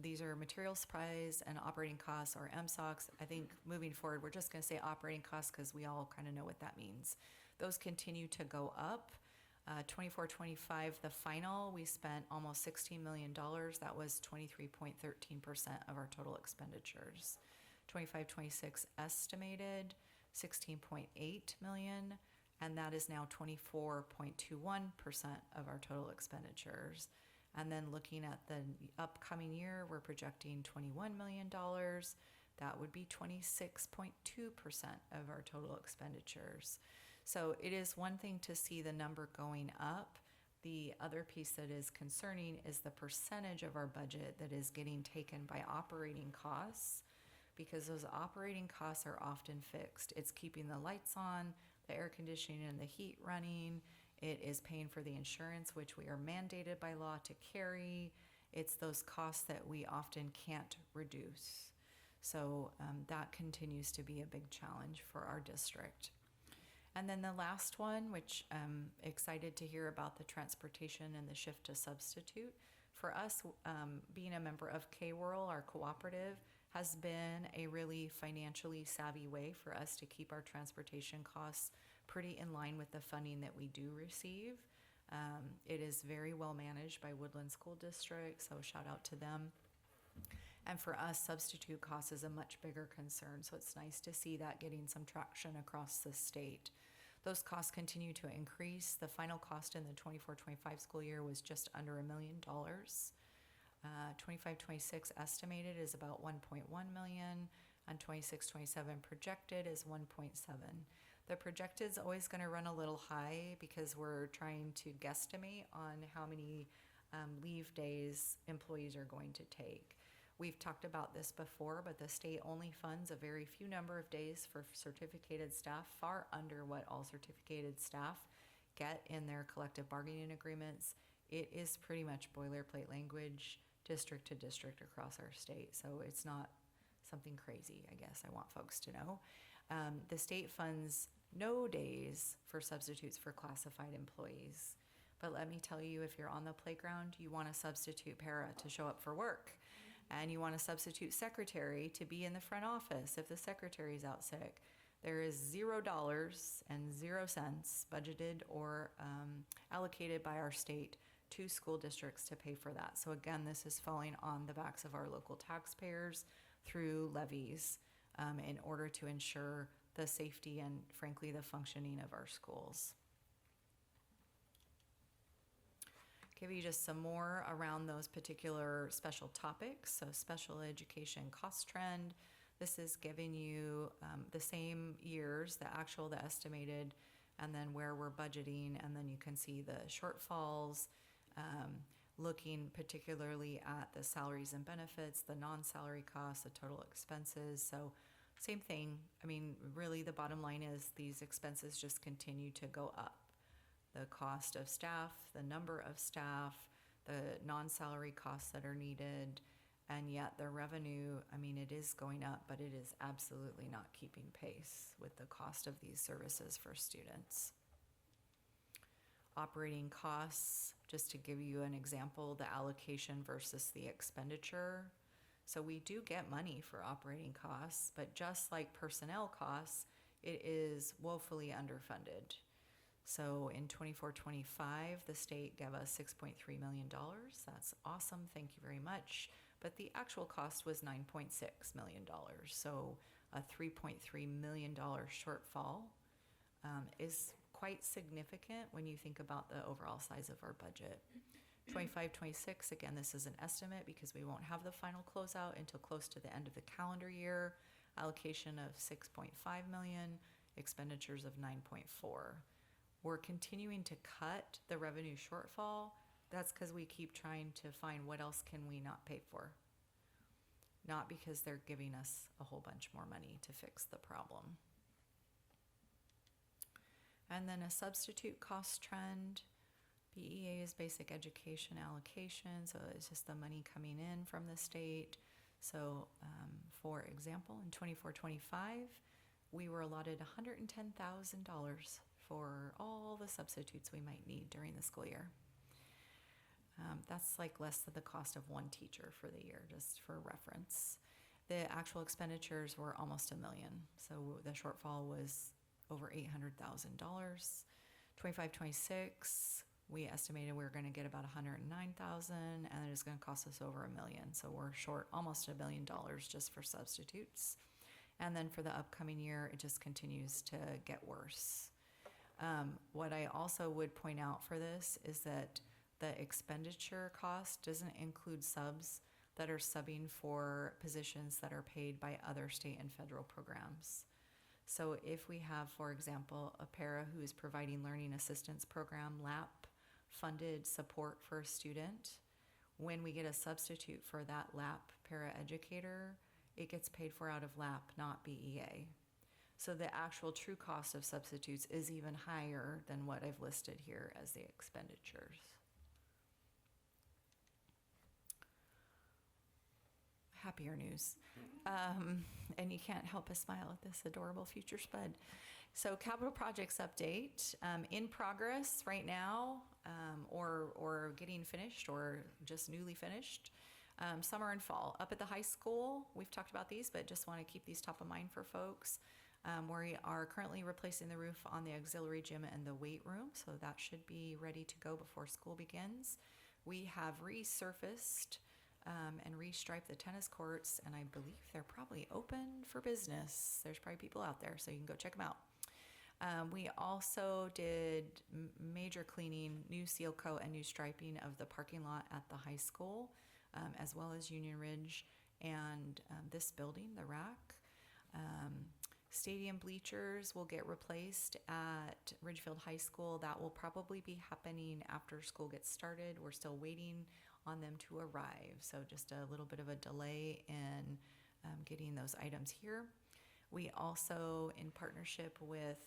These are material supplies and operating costs, or MSOCs. I think moving forward, we're just going to say operating costs because we all kind of know what that means. Those continue to go up. 24-25, the final, we spent almost $16 million. That was 23.13% of our total expenditures. 25-26 estimated, 16.8 million, and that is now 24.21% of our total expenditures. And then looking at the upcoming year, we're projecting $21 million. That would be 26.2% of our total expenditures. So it is one thing to see the number going up. The other piece that is concerning is the percentage of our budget that is getting taken by operating costs, because those operating costs are often fixed. It's keeping the lights on, the air conditioning and the heat running. It is paying for the insurance, which we are mandated by law to carry. It's those costs that we often can't reduce. So that continues to be a big challenge for our district. And then the last one, which I'm excited to hear about, the transportation and the shift to substitute. For us, being a member of K-Whirl, our cooperative, has been a really financially savvy way for us to keep our transportation costs pretty in line with the funding that we do receive. It is very well managed by Woodland School District, so shout out to them. And for us, substitute cost is a much bigger concern, so it's nice to see that getting some traction across the state. Those costs continue to increase. The final cost in the 24-25 school year was just under $1 million. 25-26 estimated is about 1.1 million, and 26-27 projected is 1.7. The projected is always going to run a little high because we're trying to guesstimate on how many leave days employees are going to take. We've talked about this before, but the state only funds a very few number of days for certificated staff, far under what all certificated staff get in their collective bargaining agreements. It is pretty much boilerplate language, district to district across our state, so it's not something crazy, I guess I want folks to know. The state funds no days for substitutes for classified employees. But let me tell you, if you're on the playground, you want a substitute para to show up for work. And you want a substitute secretary to be in the front office if the secretary's out sick. There is $0 and 0 cents budgeted or allocated by our state to school districts to pay for that. So again, this is falling on the backs of our local taxpayers through levies in order to ensure the safety and, frankly, the functioning of our schools. Give you just some more around those particular special topics. So special education cost trend. This is giving you the same years, the actual, the estimated, and then where we're budgeting, and then you can see the shortfalls, looking particularly at the salaries and benefits, the non-salary costs, the total expenses. So same thing. I mean, really the bottom line is these expenses just continue to go up. The cost of staff, the number of staff, the non-salary costs that are needed, and yet the revenue, I mean, it is going up, but it is absolutely not keeping pace with the cost of these services for students. operating costs, just to give you an example, the allocation versus the expenditure. So we do get money for operating costs, but just like personnel costs, it is woefully underfunded. So in 24-25, the state gave us $6.3 million. That's awesome. Thank you very much. But the actual cost was $9.6 million. So a $3.3 million shortfall is quite significant when you think about the overall size of our budget. 25-26, again, this is an estimate because we won't have the final closeout until close to the end of the calendar year. Allocation of 6.5 million, expenditures of 9.4. We're continuing to cut the revenue shortfall. That's because we keep trying to find what else can we not pay for. Not because they're giving us a whole bunch more money to fix the problem. And then a substitute cost trend. BEA is basic education allocation, so it's just the money coming in from the state. So for example, in 24-25, we were allotted $110,000 for all the substitutes we might need during the school year. That's like less than the cost of one teacher for the year, just for reference. The actual expenditures were almost $1 million, so the shortfall was over $800,000. 25-26, we estimated we were going to get about $109,000, and it is going to cost us over $1 million. So we're short almost $1 million just for substitutes. And then for the upcoming year, it just continues to get worse. What I also would point out for this is that the expenditure cost doesn't include subs that are subbing for positions that are paid by other state and federal programs. So if we have, for example, a para who is providing learning assistance program, LAP, funded support for a student, when we get a substitute for that LAP para educator, it gets paid for out of LAP, not BEA. So the actual true cost of substitutes is even higher than what I've listed here as the expenditures. Happier news. And you can't help but smile at this adorable future spud. So capital projects update, in progress right now, or getting finished or just newly finished. Summer and fall. Up at the high school, we've talked about these, but just want to keep these top of mind for folks. We are currently replacing the roof on the auxiliary gym and the weight room, so that should be ready to go before school begins. We have resurfaced and restriped the tennis courts, and I believe they're probably open for business. There's probably people out there, so you can go check them out. We also did major cleaning, new seal coat and new striping of the parking lot at the high school, as well as Union Ridge and this building, the RAC. Stadium bleachers will get replaced at Ridgefield High School. That will probably be happening after school gets started. We're still waiting on them to arrive, so just a little bit of a delay in getting those items here. We also, in partnership with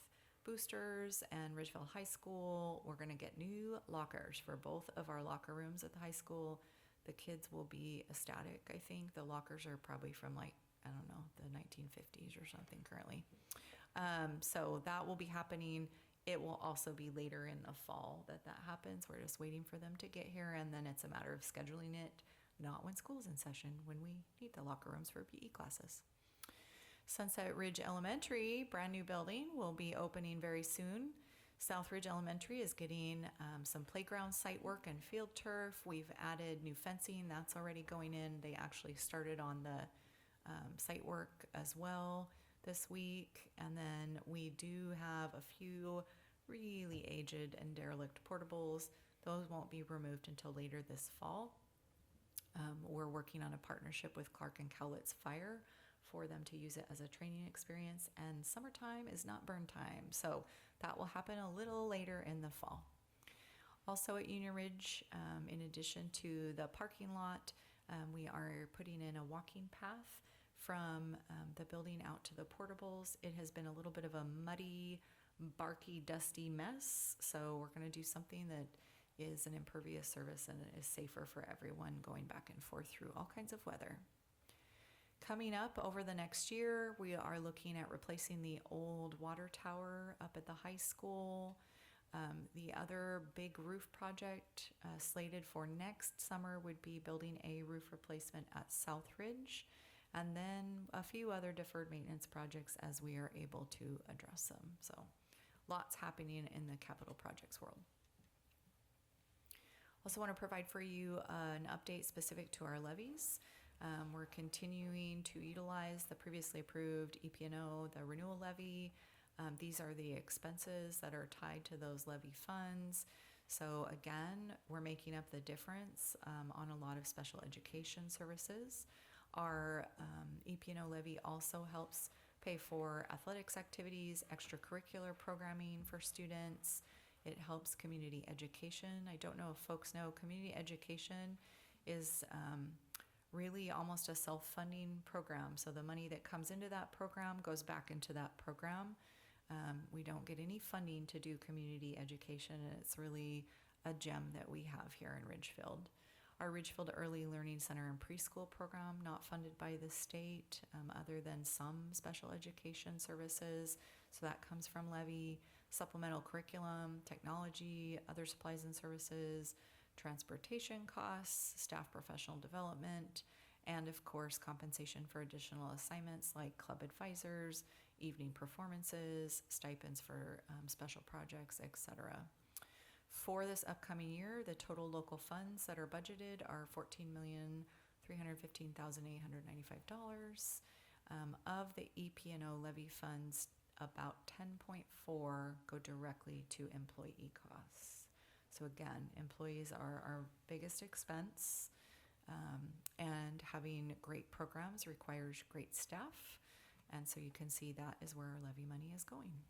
Boosters and Ridgefield High School, we're going to get new lockers for both of our locker rooms at the high school. The kids will be ecstatic, I think. The lockers are probably from like, I don't know, the 1950s or something currently. So that will be happening. It will also be later in the fall that happens. We're just waiting for them to get here, and then it's a matter of scheduling it, not when school's in session, when we need the locker rooms for PE classes. Sunset Ridge Elementary, brand new building, will be opening very soon. South Ridge Elementary is getting some playground site work and field turf. We've added new fencing. That's already going in. They actually started on the site work as well this week. And then we do have a few really aged and derelict portables. Those won't be removed until later this fall. We're working on a partnership with Clark and Cowlitz Fire for them to use it as a training experience, and summertime is not burn time, so that will happen a little later in the fall. Also at Union Ridge, in addition to the parking lot, we are putting in a walking path from the building out to the portables. It has been a little bit of a muddy, barky, dusty mess, so we're going to do something that is an impervious surface and is safer for everyone going back and forth through all kinds of weather. Coming up over the next year, we are looking at replacing the old water tower up at the high school. The other big roof project slated for next summer would be building a roof replacement at Southridge, and then a few other deferred maintenance projects as we are able to address them. So lots happening in the capital projects world. Also want to provide for you an update specific to our levies. We're continuing to utilize the previously approved EP&O, the renewal levy. These are the expenses that are tied to those levy funds. So again, we're making up the difference on a lot of special education services. Our EP&O levy also helps pay for athletics activities, extracurricular programming for students. It helps community education. I don't know if folks know, community education is really almost a self-funding program. So the money that comes into that program goes back into that program. We don't get any funding to do community education, and it's really a gem that we have here in Ridgefield. Our Ridgefield Early Learning Center and Preschool program, not funded by the state, other than some special education services. So that comes from levy, supplemental curriculum, technology, other supplies and services, transportation costs, staff professional development, and of course, compensation for additional assignments like club advisors, evening performances, stipends for special projects, etc. For this upcoming year, the total local funds that are budgeted are $14,315,895. Of the EP&O levy funds, about 10.4 go directly to employee costs. So again, employees are our biggest expense, and having great programs requires great staff. And so you can see that is where our levy money is going.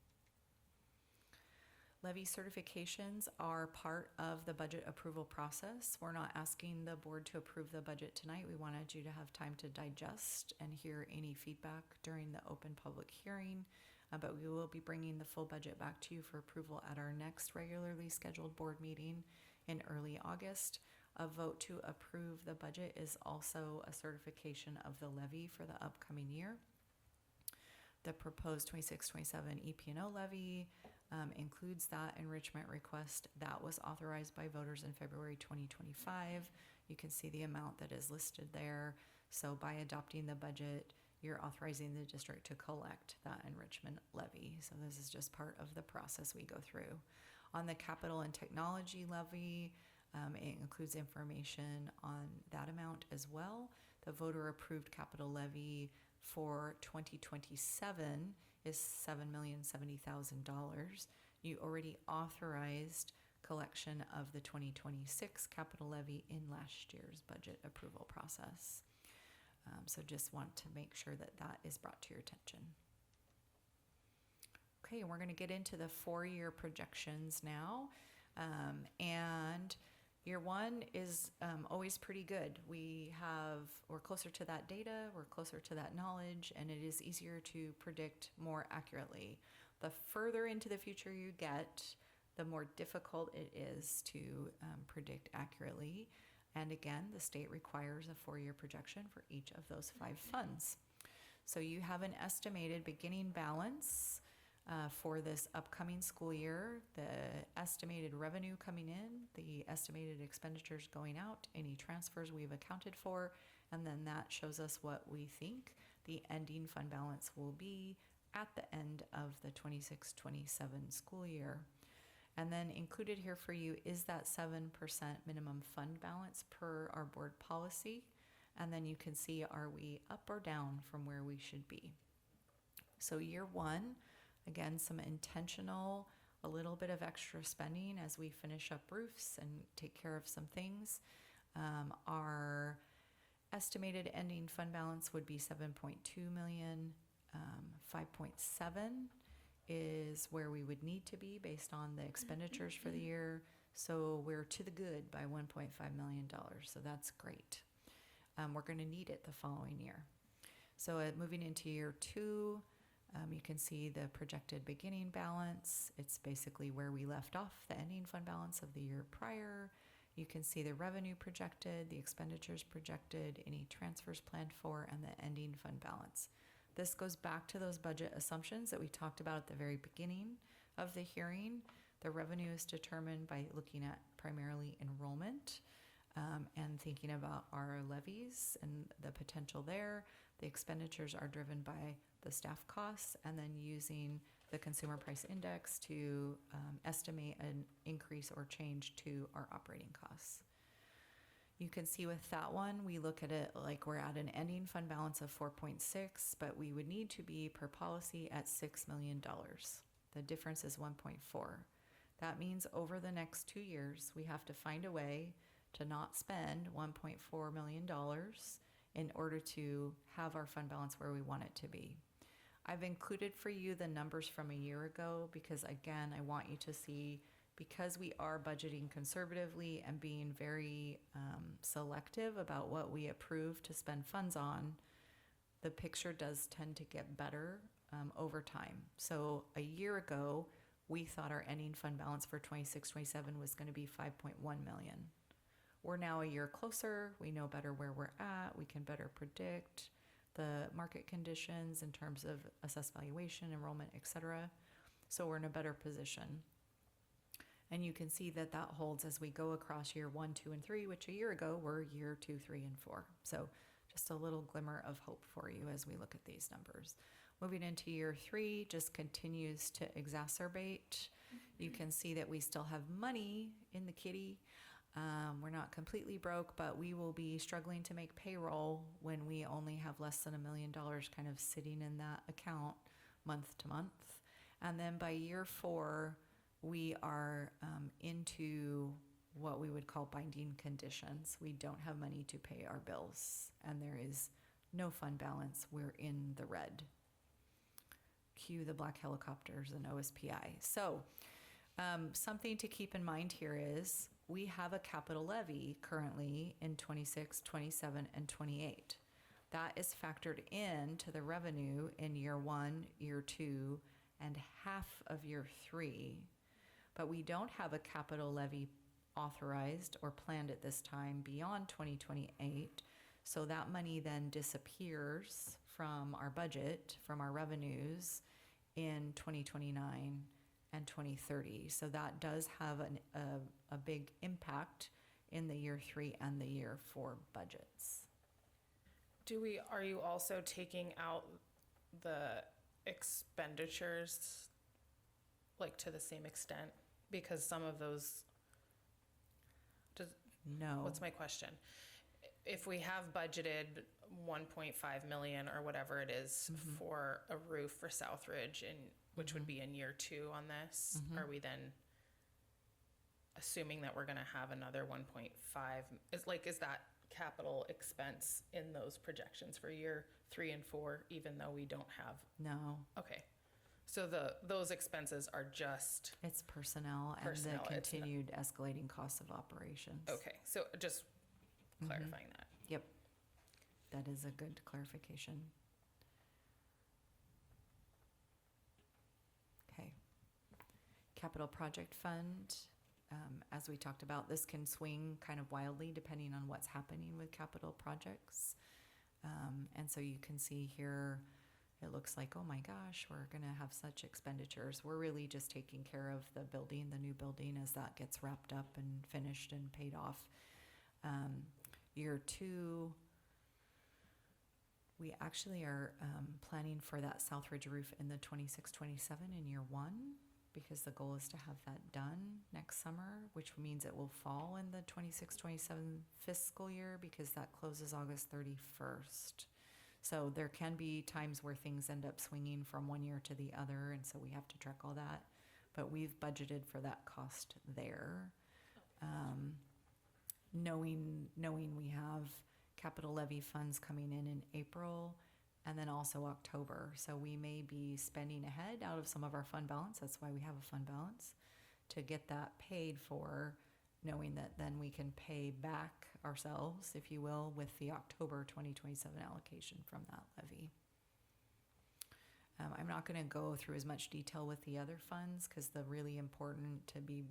Levy certifications are part of the budget approval process. We're not asking the board to approve the budget tonight. We wanted you to have time to digest and hear any feedback during the open public hearing. But we will be bringing the full budget back to you for approval at our next regularly scheduled board meeting in early August. A vote to approve the budget is also a certification of the levy for the upcoming year. The proposed 26-27 EP&O levy includes that enrichment request that was authorized by voters in February 2025. You can see the amount that is listed there. So by adopting the budget, you're authorizing the district to collect that enrichment levy. So this is just part of the process we go through. On the capital and technology levy, it includes information on that amount as well. The voter approved capital levy for 2027 is $7,070,000. You already authorized collection of the 2026 capital levy in last year's budget approval process. So just want to make sure that that is brought to your attention. Okay, we're going to get into the 4-year projections now. And year one is always pretty good. We're closer to that data, we're closer to that knowledge, and it is easier to predict more accurately. The further into the future you get, the more difficult it is to predict accurately. And again, the state requires a 4-year projection for each of those 5 funds. So you have an estimated beginning balance for this upcoming school year, the estimated revenue coming in, the estimated expenditures going out, any transfers we've accounted for, and then that shows us what we think the ending fund balance will be at the end of the 26-27 school year. And then included here for you is that 7% minimum fund balance per our board policy. And then you can see, are we up or down from where we should be? So year one, again, some intentional, a little bit of extra spending as we finish up roofs and take care of some things. Our estimated ending fund balance would be 7.2 million. 5.7 is where we would need to be based on the expenditures for the year. So we're to the good by $1.5 million. So that's great. We're going to need it the following year. So moving into year two, you can see the projected beginning balance. It's basically where we left off, the ending fund balance of the year prior. You can see the revenue projected, the expenditures projected, any transfers planned for, and the ending fund balance. This goes back to those budget assumptions that we talked about at the very beginning of the hearing. The revenue is determined by looking at primarily enrollment and thinking about our levies and the potential there. The expenditures are driven by the staff costs and then using the consumer price index to estimate an increase or change to our operating costs. You can see with that one, we look at it like we're at an ending fund balance of 4.6, but we would need to be per policy at $6 million. The difference is 1.4. That means over the next 2 years, we have to find a way to not spend $1.4 million in order to have our fund balance where we want it to be. I've included for you the numbers from a year ago because, again, I want you to see, because we are budgeting conservatively and being very selective about what we approve to spend funds on, the picture does tend to get better over time. So a year ago, we thought our ending fund balance for 26-27 was going to be 5.1 million. We're now a year closer. We know better where we're at. We can better predict the market conditions in terms of assessed valuation, enrollment, etc. So we're in a better position. And you can see that that holds as we go across year 1, 2, and 3, which a year ago were year 2, 3, and 4. So just a little glimmer of hope for you as we look at these numbers. Moving into year 3 just continues to exacerbate. You can see that we still have money in the kitty. We're not completely broke, but we will be struggling to make payroll when we only have less than $1 million kind of sitting in that account month to month. And then by year 4, we are into what we would call binding conditions. We don't have money to pay our bills, and there is no fund balance. We're in the red. Cue the black helicopters and OSPI. So something to keep in mind here is we have a capital levy currently in 26, 27, and 28. That is factored into the revenue in year 1, year 2, and half of year 3. But we don't have a capital levy authorized or planned at this time beyond 2028. So that money then disappears from our budget, from our revenues in 2029 and 2030. So that does have a big impact in the year 3 and the year 4 budgets. Are you also taking out the expenditures like to the same extent? Because some of those, No. what's my question? If we have budgeted 1.5 million or whatever it is for a roof for Southridge, and which would be in year 2 on this, are we then assuming that we're going to have another 1.5? Is that capital expense in those projections for year 3 and 4, even though we don't have? No. Okay. So those expenses are just, It's personnel and Personnel, the it's not- continued escalating costs of operations. okay, so just clarifying that. Yep. That is a good clarification. Okay. Capital Project Fund, as we talked about, this can swing kind of wildly depending on what's happening with capital projects. And so you can see here, it looks like, oh my gosh, we're going to have such expenditures. We're really just taking care of the building, the new building, as that gets wrapped up and finished and paid off. Year 2, we actually are planning for that Southridge roof in the 26-27 in year 1, because the goal is to have that done next summer, which means it will fall in the 26-27 fiscal year because that closes August 31st. So there can be times where things end up swinging from one year to the other, and so we have to track all that. But we've budgeted for that cost there. Knowing we have capital levy funds coming in April and then also October. So we may be spending ahead out of some of our fund balance. That's why we have a fund balance, to get that paid for, knowing that then we can pay back ourselves, if you will, with the October 2027 allocation from that levy. I'm not going to go through as much detail with the other funds because the really important to be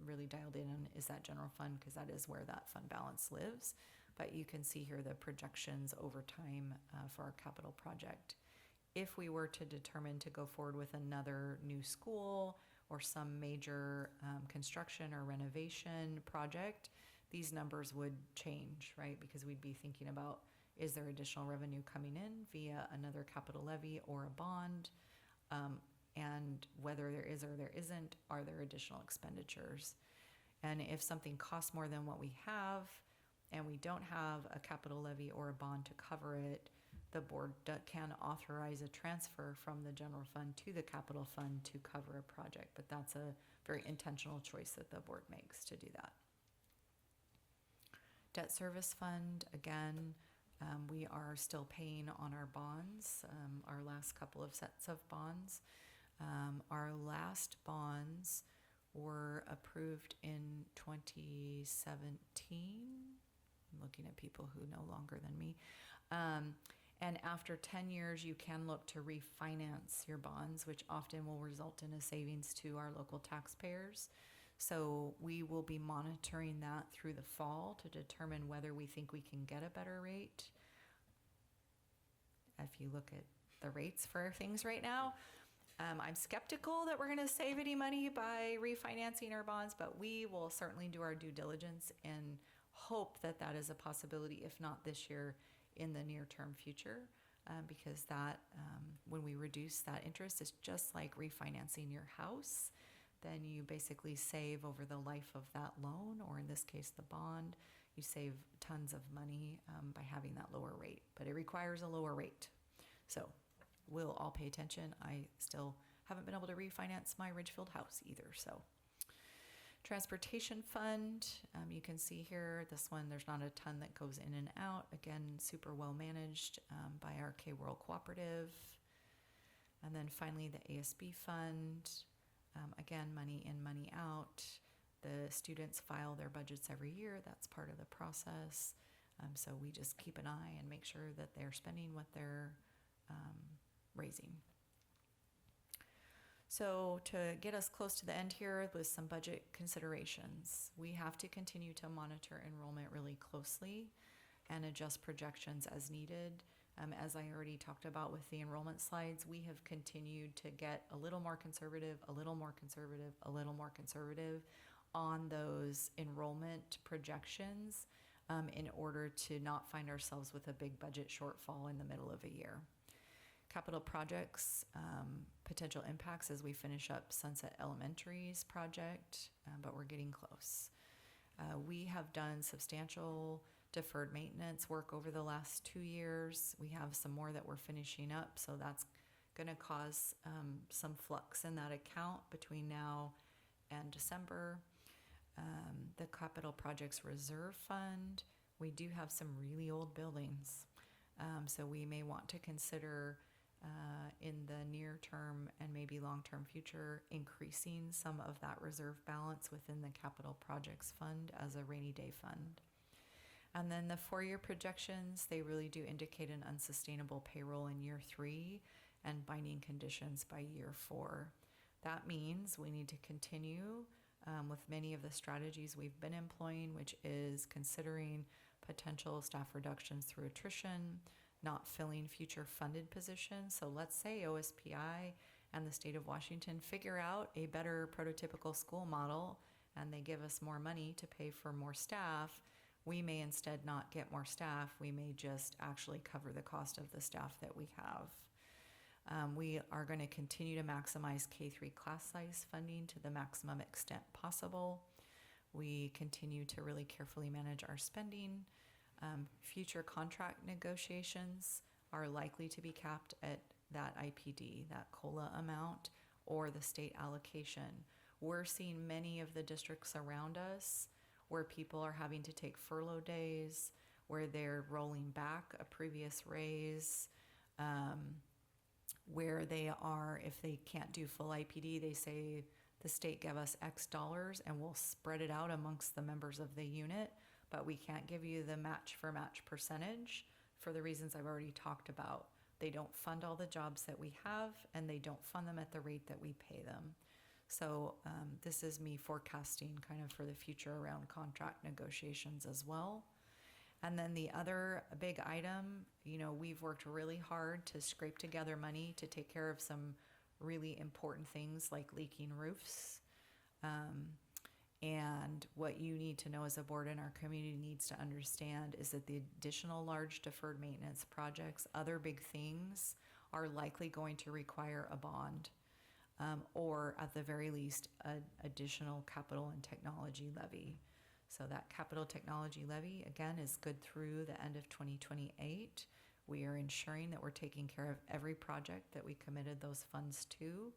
really dialed in on is that general fund, because that is where that fund balance lives. But you can see here the projections over time for our capital project. If we were to determine to go forward with another new school or some major construction or renovation project, these numbers would change, right? Because we'd be thinking about, is there additional revenue coming in via another capital levy or a bond? And whether there is or there isn't, are there additional expenditures? And if something costs more than what we have, and we don't have a capital levy or a bond to cover it, the board can authorize a transfer from the general fund to the capital fund to cover a project. But that's a very intentional choice that the board makes to do that. Debt service fund, again, we are still paying on our bonds, our last couple of sets of bonds. Our last bonds were approved in 2017. I'm looking at people who know longer than me. And after 10 years, you can look to refinance your bonds, which often will result in a savings to our local taxpayers. So we will be monitoring that through the fall to determine whether we think we can get a better rate. If you look at the rates for things right now, I'm skeptical that we're going to save any money by refinancing our bonds, but we will certainly do our due diligence and hope that that is a possibility, if not this year, in the near-term future, because that when we reduce that interest, it's just like refinancing your house. Then you basically save over the life of that loan, or in this case, the bond. You save tons of money by having that lower rate, but it requires a lower rate. So we'll all pay attention. I still haven't been able to refinance my Ridgefield house either. So transportation fund, you can see here, this one, there's not a ton that goes in and out. Again, super well managed by our K-World Cooperative. And then finally, the ASB fund. Again, money in, money out. The students file their budgets every year. That's part of the process. So we just keep an eye and make sure that they're spending what they're raising. So to get us close to the end here with some budget considerations, we have to continue to monitor enrollment really closely and adjust projections as needed. As I already talked about with the enrollment slides, we have continued to get a little more conservative, a little more conservative, a little more conservative on those enrollment projections in order to not find ourselves with a big budget shortfall in the middle of a year. Capital projects, potential impacts as we finish up Sunset Elementary's project, but we're getting close. We have done substantial deferred maintenance work over the last 2 years. We have some more that we're finishing up, so that's going to cause some flux in that account between now and December. The Capital Projects Reserve Fund, we do have some really old buildings, so we may want to consider in the near term and maybe long-term future increasing some of that reserve balance within the Capital Projects Fund as a rainy day fund. And then the 4-year projections, they really do indicate an unsustainable payroll in year 3 and binding conditions by year 4. That means we need to continue with many of the strategies we've been employing, which is considering potential staff reductions through attrition, not filling future funded positions. So let's say OSPI and the state of Washington figure out a better prototypical school model and they give us more money to pay for more staff. We may instead not get more staff. We may just actually cover the cost of the staff that we have. We are going to continue to maximize K-3 class size funding to the maximum extent possible. We continue to really carefully manage our spending. Future contract negotiations are likely to be capped at that IPD, that COLA amount, or the state allocation. We're seeing many of the districts around us where people are having to take furlough days, where they're rolling back a previous raise, where they are, if they can't do full IPD, they say the state give us X dollars and we'll spread it out amongst the members of the unit, but we can't give you the match for match percentage for the reasons I've already talked about. They don't fund all the jobs that we have, and they don't fund them at the rate that we pay them. So this is me forecasting kind of for the future around contract negotiations as well. And then the other big item, we've worked really hard to scrape together money to take care of some really important things like leaking roofs. And what you need to know as a board and our community needs to understand is that the additional large deferred maintenance projects, other big things, are likely going to require a bond, or at the very least, an additional capital and technology levy. So that capital technology levy, again, is good through the end of 2028. We are ensuring that we're taking care of every project that we committed those funds to.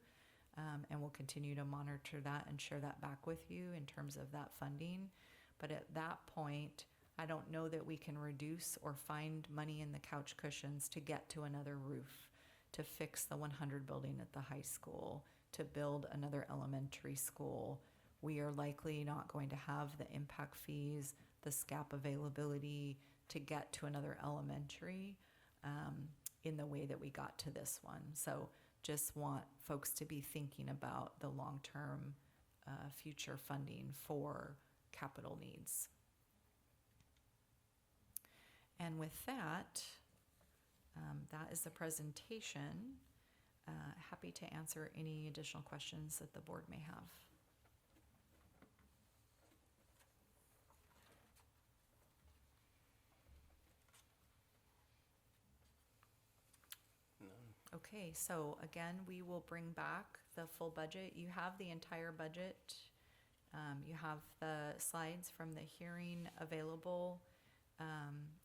And we'll continue to monitor that and share that back with you in terms of that funding. But at that point, I don't know that we can reduce or find money in the couch cushions to get to another roof, to fix the 100 building at the high school, to build another elementary school. We are likely not going to have the impact fees, the SCAP availability to get to another elementary in the way that we got to this one. So just want folks to be thinking about the long-term future funding for capital needs. And with that, that is the presentation. Happy to answer any additional questions that the board may have. Okay, so again, we will bring back the full budget. You have the entire budget. You have the slides from the hearing available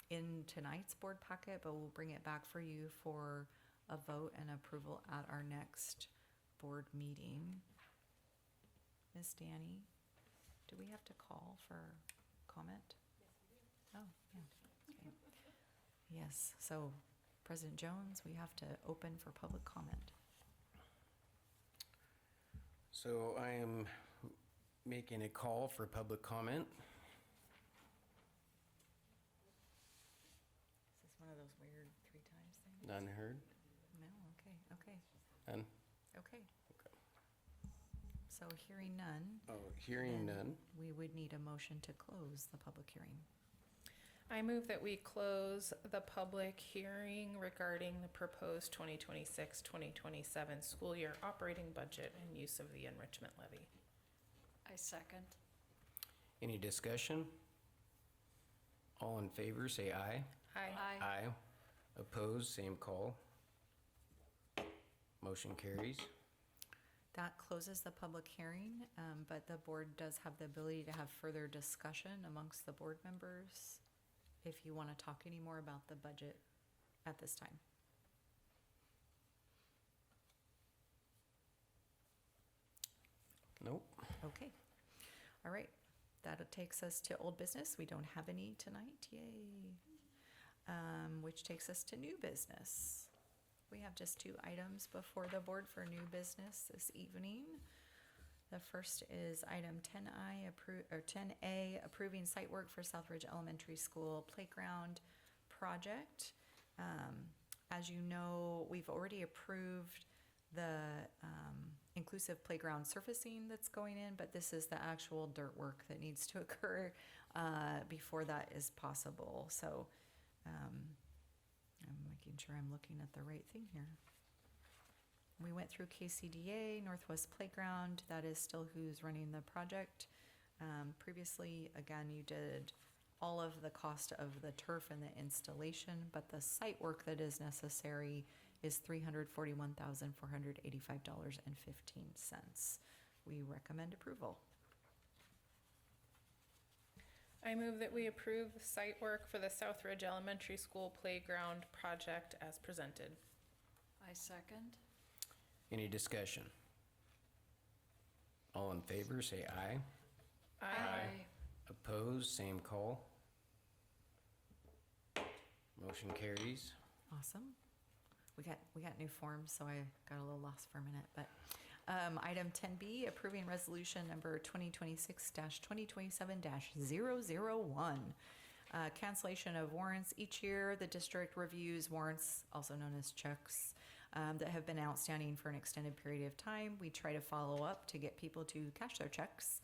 in tonight's board packet, but we'll bring it back for you for a vote and approval at our next board meeting. Miss Danny, do we have to call for comment? Yes, we do. Oh, yeah. Okay. Yes, so President Jones, we have to open for public comment. So I am making a call for public comment. Is this one of those weird 3 times things? None heard? No, okay. None? Okay. So hearing none. Oh, hearing then none. We would need a motion to close the public hearing. I move that we close the public hearing regarding the proposed 2026-2027 school year operating budget and use of the enrichment levy. I second. Any discussion? All in favor, say aye. Aye. Aye. Opposed, same call. Motion carries. That closes the public hearing, but the board does have the ability to have further discussion amongst the board members if you want to talk any more about the budget at this time. Nope. Okay. All right. That takes us to old business. We don't have any tonight. Yay. Which takes us to new business. We have just 2 items before the board for new business this evening. The first is item 10A, approving site work for Southridge Elementary School playground project. As you know, we've already approved the inclusive playground surfacing that's going in, but this is the actual dirt work that needs to occur before that is possible. So I'm making sure I'm looking at the right thing here. We went through KCDA, Northwest Playground. That is still who's running the project. Previously, again, you did all of the cost of the turf and the installation, but the site work that is necessary is $341,485.15. We recommend approval. I move that we approve site work for the Southridge Elementary School playground project as presented. I second. Any discussion? All in favor, say aye. Aye. Opposed, same call. Motion carries. Awesome. We got new forms, so I got a little lost for a minute, but item 10B, approving resolution number 2026-2027-001. Cancellation of warrants. Each year, the district reviews warrants, also known as checks, that have been outstanding for an extended period of time. We try to follow up to get people to cash their checks.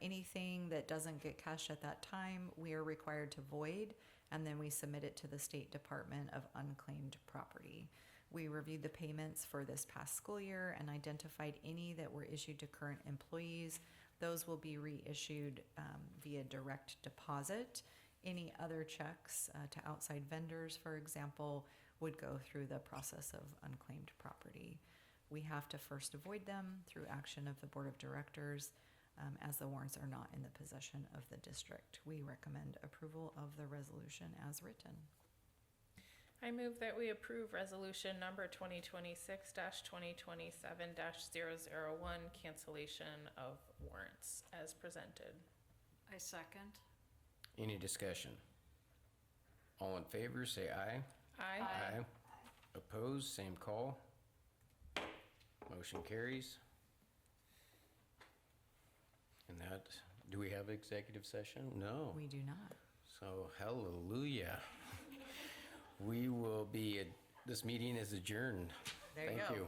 Anything that doesn't get cashed at that time, we are required to void, and then we submit it to the State Department of Unclaimed Property. We reviewed the payments for this past school year and identified any that were issued to current employees. Those will be reissued via direct deposit. Any other checks to outside vendors, for example, would go through the process of unclaimed property. We have to first avoid them through action of the Board of Directors, as the warrants are not in the possession of the district. We recommend approval of the resolution as written. I move that we approve resolution number 2026-2027-001, cancellation of warrants as presented. I second. Any discussion? All in favor, say aye. Aye. Opposed, same call. Motion carries. And that, do we have executive session? No. We do not. So, hallelujah. We will be, this meeting is adjourned. There you Thank go. you.